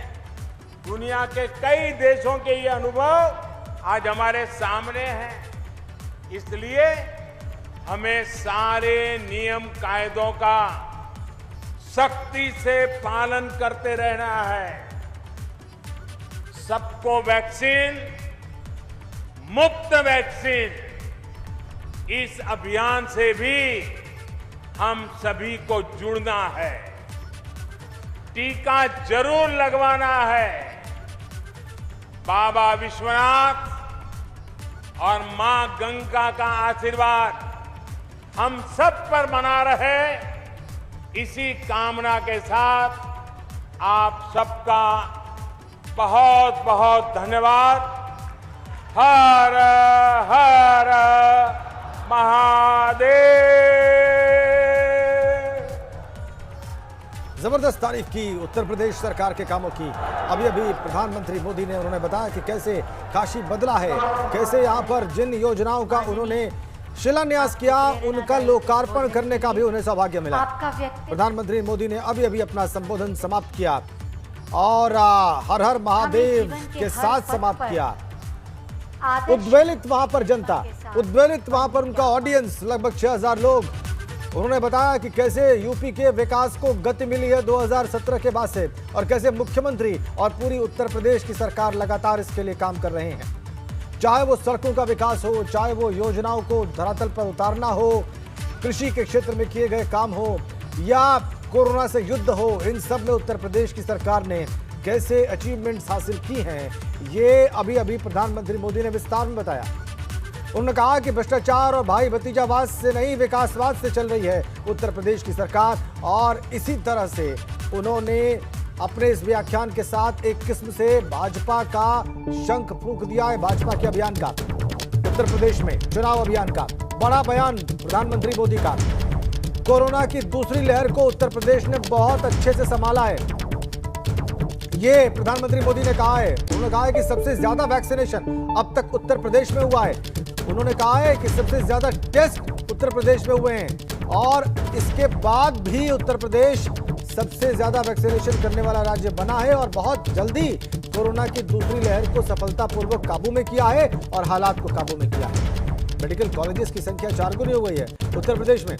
दुनिया के कई देशों के ये अनुभव आज हमारे सामने हैं। इसलिए हमें सारे नियम कायदों का सख्ती से पालन करते रहना है। सबको वैक्सीन, मुफ्त वैक्सीन, इस अभियान से भी हम सभी को जुड़ना है। टीका जरूर लगवाना है। बाबा विश्वनाथ और मां गंगा का आशीर्वाद हम सब पर बना रहे, इसी कामना के साथ आप सबका बहुत बहुत धन्यवाद। हर हर महादेव। जबरदस्त तारीफ की उत्तर प्रदेश सरकार के कामों की। अभी अभी प्रधानमंत्री मोदी ने उन्होंने बताया कि कैसे काशी बदला है, कैसे यहाँ पर जिन योजनाओं का उन्होंने शिलान्यास किया उनका लोकार्पण करने का भी उन्हें सौभाग्य मिला। प्रधानमंत्री मोदी ने अभी अभी अपना संबोधन समाप्त किया और हर हर महादेव के साथ समाप्त किया। उद्वेलित वहां पर जनता, उद्वेलित वहां पर उनका ऑडियंस, लगभग 6000 लोग। उन्होंने बताया कि कैसे यूपी के विकास को गति मिली है 2017 के बाद से, और कैसे मुख्यमंत्री और पूरी उत्तर प्रदेश की सरकार लगातार इसके लिए काम कर रहे हैं। चाहे वो सड़कों का विकास हो, चाहे वो योजनाओं को धरातल पर उतारना हो, कृषि के क्षेत्र में किए गए काम हो, या कोरोना से युद्ध हो, इन सब में उत्तर प्रदेश की सरकार ने कैसे अचीवमेंट्स हासिल की हैं, ये अभी अभी प्रधानमंत्री मोदी ने विस्तार में बताया। उन्होंने कहा कि भ्रष्टाचार और भाई भतीजावाद से नहीं, विकासवाद से चल रही है उत्तर प्रदेश की सरकार। और इसी तरह से उन्होंने अपने इस व्याख्यान के साथ एक किस्म से भाजपा का शंख फूंक दिया है, भाजपा के अभियान का, उत्तर प्रदेश में चुनाव अभियान का। बड़ा बयान प्रधानमंत्री मोदी का। कोरोना की दूसरी लहर को उत्तर प्रदेश ने बहुत अच्छे से संभाला है, ये प्रधानमंत्री मोदी ने कहा है। उन्होंने कहा है कि सबसे ज्यादा वैक्सीनेशन अब तक उत्तर प्रदेश में हुआ है। उन्होंने कहा है कि सबसे ज्यादा टेस्ट उत्तर प्रदेश में हुए हैं, और इसके बाद भी उत्तर प्रदेश सबसे ज्यादा वैक्सीनेशन करने वाला राज्य बना है, और बहुत जल्दी कोरोना की दूसरी लहर को सफलतापूर्वक काबू में किया है और हालात को काबू में किया है। मेडिकल कॉलेजेस की संख्या 4 गुनी हो गई है उत्तर प्रदेश में।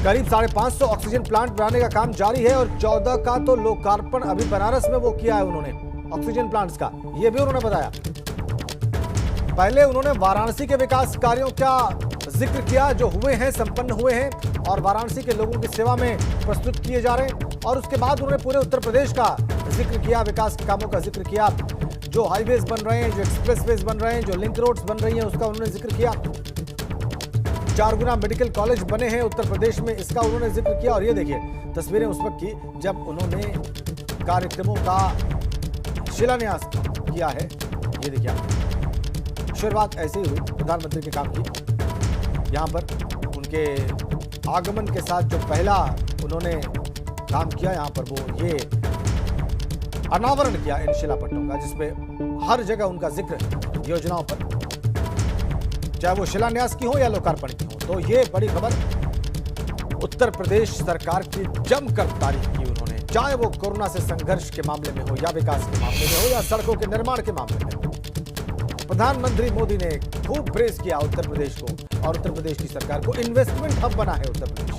करीब 550 ऑक्सीजन प्लांट बनाने का काम जारी है, और 14 का तो लोकार्पण अभी बनारस में वो किया है उन्होंने, ऑक्सीजन प्लांट्स का, ये भी उन्होंने बताया। पहले उन्होंने वाराणसी के विकास कार्यों का जिक्र किया जो हुए हैं, संपन्न हुए हैं और वाराणसी के लोगों की सेवा में प्रस्तुत किए जा रहे हैं। और उसके बाद उन्होंने पूरे उत्तर प्रदेश का जिक्र किया, विकास के कामों का जिक्र किया, जो हाईवेज बन रहे हैं, जो एक्सप्रेसवेज बन रहे हैं, जो लिंक रोड्स बन रही हैं, उसका उन्होंने जिक्र किया। 4 गुना मेडिकल कॉलेज बने हैं उत्तर प्रदेश में, इसका उन्होंने जिक्र किया। और ये देखिए तस्वीरें उस वक्त की जब उन्होंने कार्यक्रमों का शिलान्यास किया है। ये देखिए आप, शुरुआत ऐसे ही हुई प्रधानमंत्री के काम की। यहाँ पर उनके आगमन के साथ जो पहला उन्होंने काम किया, यहाँ पर वो ये अनावरण किया इन शिलापट्टों का, जिसमें हर जगह उनका जिक्र योजनाओं पर, चाहे वो शिलान्यास की हो या लोकार्पण की हो। तो ये बड़ी खबर उत्तर प्रदेश सरकार की जमकर तारीफ की उन्होंने, चाहे वो कोरोना से संघर्ष के मामले में हो या विकास के मामले में हो या सड़कों के निर्माण के मामले में हो। प्रधानमंत्री मोदी ने खूब प्रेज किया उत्तर प्रदेश को और उत्तर प्रदेश की सरकार को। इन्वेस्टमेंट हब बना है उत्तर प्रदेश,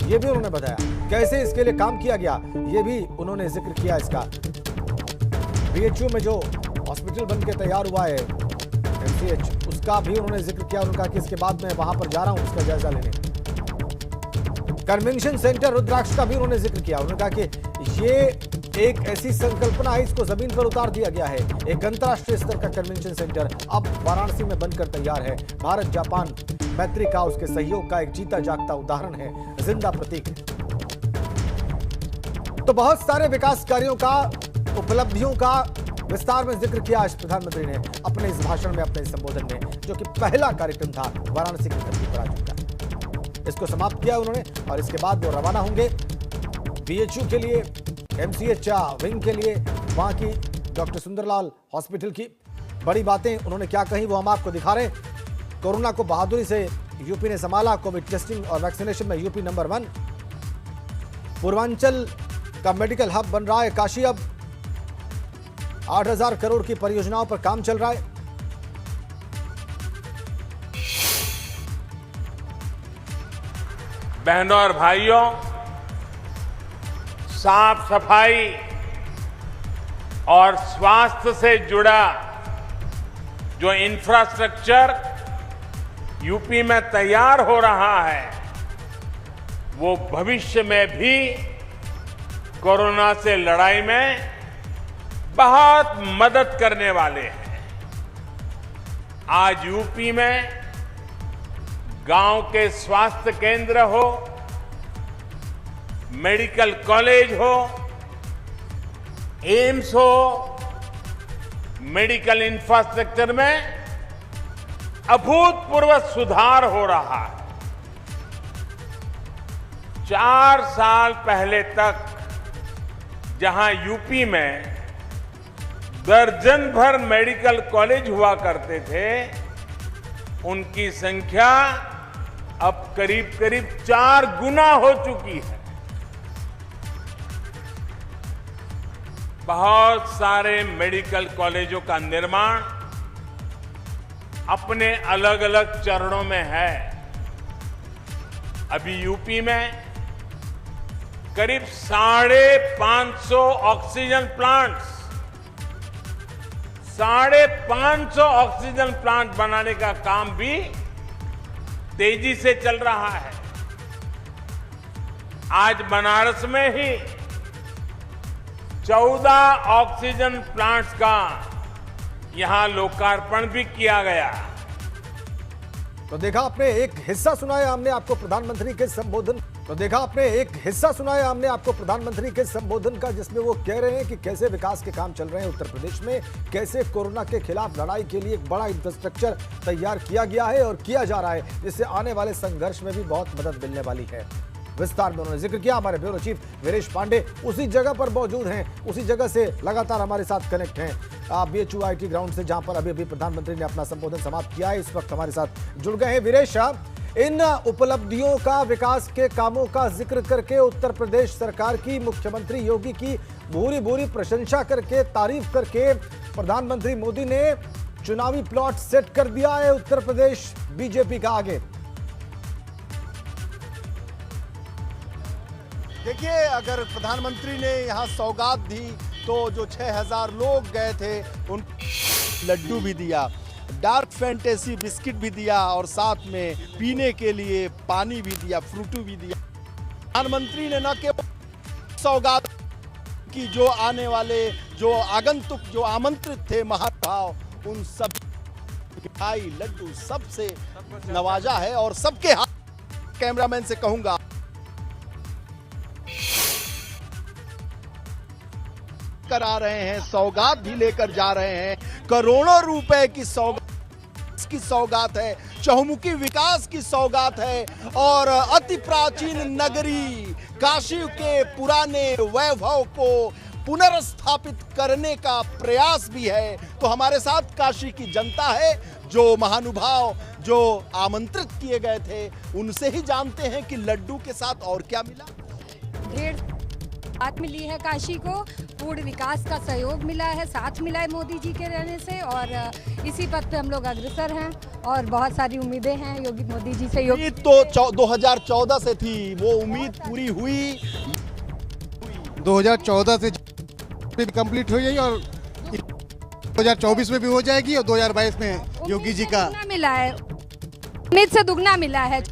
ये भी उन्होंने बताया। कैसे इसके लिए काम किया गया, ये भी उन्होंने जिक्र किया इसका। बीएचयू में जो हॉस्पिटल बन के तैयार हुआ है एमसीएच, उसका भी उन्होंने जिक्र किया। उन्होंने कहा कि इसके बाद मैं वहां पर जा रहा हूं उसका जायजा लेने। कन्वेंशन सेंटर रुद्राक्ष का भी उन्होंने जिक्र किया। उन्होंने कहा कि ये एक ऐसी संकल्पना है, इसको जमीन पर उतार दिया गया है। एक अंतर्राष्ट्रीय स्तर का कन्वेंशन सेंटर अब वाराणसी में बनकर तैयार है। भारत जापान मैत्री का, उसके सहयोग का एक जीता जागता उदाहरण है, जिंदा प्रतीक है। तो बहुत सारे विकास कार्यों का, उपलब्धियों का विस्तार में जिक्र किया आज प्रधानमंत्री ने अपने इस भाषण में, अपने इस संबोधन में, जो कि पहला कार्यक्रम था वाराणसी की धरती पर आ चुका। इसको समाप्त किया उन्होंने और इसके बाद वो रवाना होंगे बीएचयू के लिए, एमसीएच विंग के लिए, वहां की डॉक्टर सुंदरलाल हॉस्पिटल की। बड़ी बातें उन्होंने क्या कही वो हम आपको दिखा रहे हैं। कोरोना को बहादुरी से यूपी ने संभाला, कोविड टेस्टिंग और वैक्सीनेशन में यूपी नंबर 1। पूर्वांचल का मेडिकल हब बन रहा है काशी। अब 8,000 करोड़ की परियोजनाओं पर काम चल रहा है। बहनों और भाइयों, साफ सफाई और स्वास्थ्य से जुड़ा जो इंफ्रास्ट्रक्चर यूपी में तैयार हो रहा है, वो भविष्य में भी कोरोना से लड़ाई में बहुत मदद करने वाले हैं। आज यूपी में गांव के स्वास्थ्य केंद्र हो, मेडिकल कॉलेज हो, एम्स हो, मेडिकल इंफ्रास्ट्रक्चर में अभूतपूर्व सुधार हो रहा है। 4 साल पहले तक जहां यूपी में दर्जन भर मेडिकल कॉलेज हुआ करते थे, उनकी संख्या अब करीब करीब 4 गुना हो चुकी है। बहुत सारे मेडिकल कॉलेजों का निर्माण अपने अलग अलग चरणों में है। अभी यूपी में करीब 550 ऑक्सीजन प्लांट्स, 550 ऑक्सीजन प्लांट बनाने का काम भी तेजी से चल रहा है। आज बनारस में ही 14 ऑक्सीजन प्लांट्स का यहां लोकार्पण भी किया गया। तो देखा आपने एक हिस्सा सुनाया हमने आपको प्रधानमंत्री के संबोधन के संबोधन का, जिसमें वो कह रहे हैं कि कैसे विकास के काम चल रहे हैं उत्तर प्रदेश में, कैसे कोरोना के खिलाफ लड़ाई के लिए एक बड़ा इंफ्रास्ट्रक्चर तैयार किया गया है और किया जा रहा है, जिससे आने वाले संघर्ष में भी बहुत मदद मिलने वाली है। विस्तार में उन्होंने जिक्र किया। हमारे ब्यूरो चीफ वीरेश पांडे उसी जगह पर मौजूद हैं, उसी जगह से लगातार हमारे साथ कनेक्ट हैं बीएचयू आईटी ग्राउंड से, जहां पर अभी प्रधानमंत्री ने अपना संबोधन समाप्त किया है। इस वक्त हमारे साथ जुड़ गए हैं वीरेश। इन उपलब्धियों का, विकास के कामों का जिक्र करके उत्तर प्रदेश सरकार की, मुख्यमंत्री योगी की भूरी भूरी प्रशंसा करके, तारीफ करके प्रधानमंत्री मोदी ने चुनावी प्लॉट सेट कर दिया है उत्तर प्रदेश बीजेपी का आगे। देखिए, अगर प्रधानमंत्री ने यहाँ सौगात दी तो जो 6,000 लोग गए थे उन लड्डू भी दिया, डार्क फैंटेसी बिस्किट भी दिया और साथ में पीने के लिए पानी भी दिया, फ्रूटी भी दिया। प्रधानमंत्री ने न केवल सौगात की, जो आने वाले, जो आगंतुक, जो आमंत्रित थे महानुभाव, उन सब मिठाई, लड्डू सबसे नवाजा है। और सबके हाथ, कैमरामैन से कहूंगा कर आ रहे हैं, सौगात भी लेकर जा रहे हैं। करोड़ों रुपए की सौगात है, चहुमुखी विकास की सौगात है और अति प्राचीन नगरी काशी के पुराने वैभव को पुनर्स्थापित करने का प्रयास भी है। तो हमारे साथ काशी की जनता है, जो महानुभाव जो आमंत्रित किए गए थे उनसे ही जानते हैं कि लड्डू के साथ और क्या मिला। बात मिली है, काशी को पूर्ण विकास का सहयोग मिला है, साथ मिला है मोदी जी के रहने से, और इसी पथ पे हम लोग अग्रसर हैं और बहुत सारी उम्मीदें हैं योगी मोदी जी से। उम्मीद तो 2014 से थी, वो उम्मीद पूरी हुई। 2014 से कंप्लीट हुई और 2024 में भी हो जाएगी और 2022 में योगी जी का मिला है, उम्मीद से दुगना मिला है।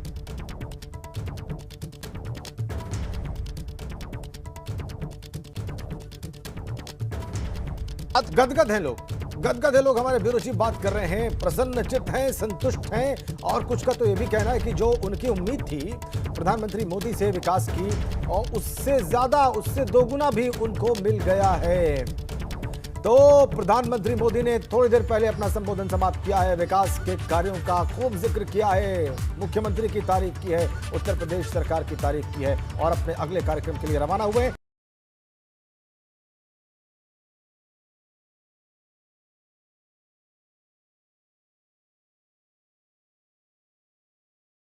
गदगद हैं लोग, हमारे ब्यूरो चीफ बात कर रहे हैं, प्रसन्नचित्त हैं, संतुष्ट हैं और कुछ का तो ये भी कहना है कि जो उनकी उम्मीद थी प्रधानमंत्री मोदी से विकास की, और उससे ज्यादा, उससे दोगुना भी उनको मिल गया है। तो प्रधानमंत्री मोदी ने थोड़ी देर पहले अपना संबोधन समाप्त किया है, विकास के कार्यों का खूब जिक्र किया है, मुख्यमंत्री की तारीफ की है, उत्तर प्रदेश सरकार की तारीफ की है और अपने अगले कार्यक्रम के लिए रवाना हुए।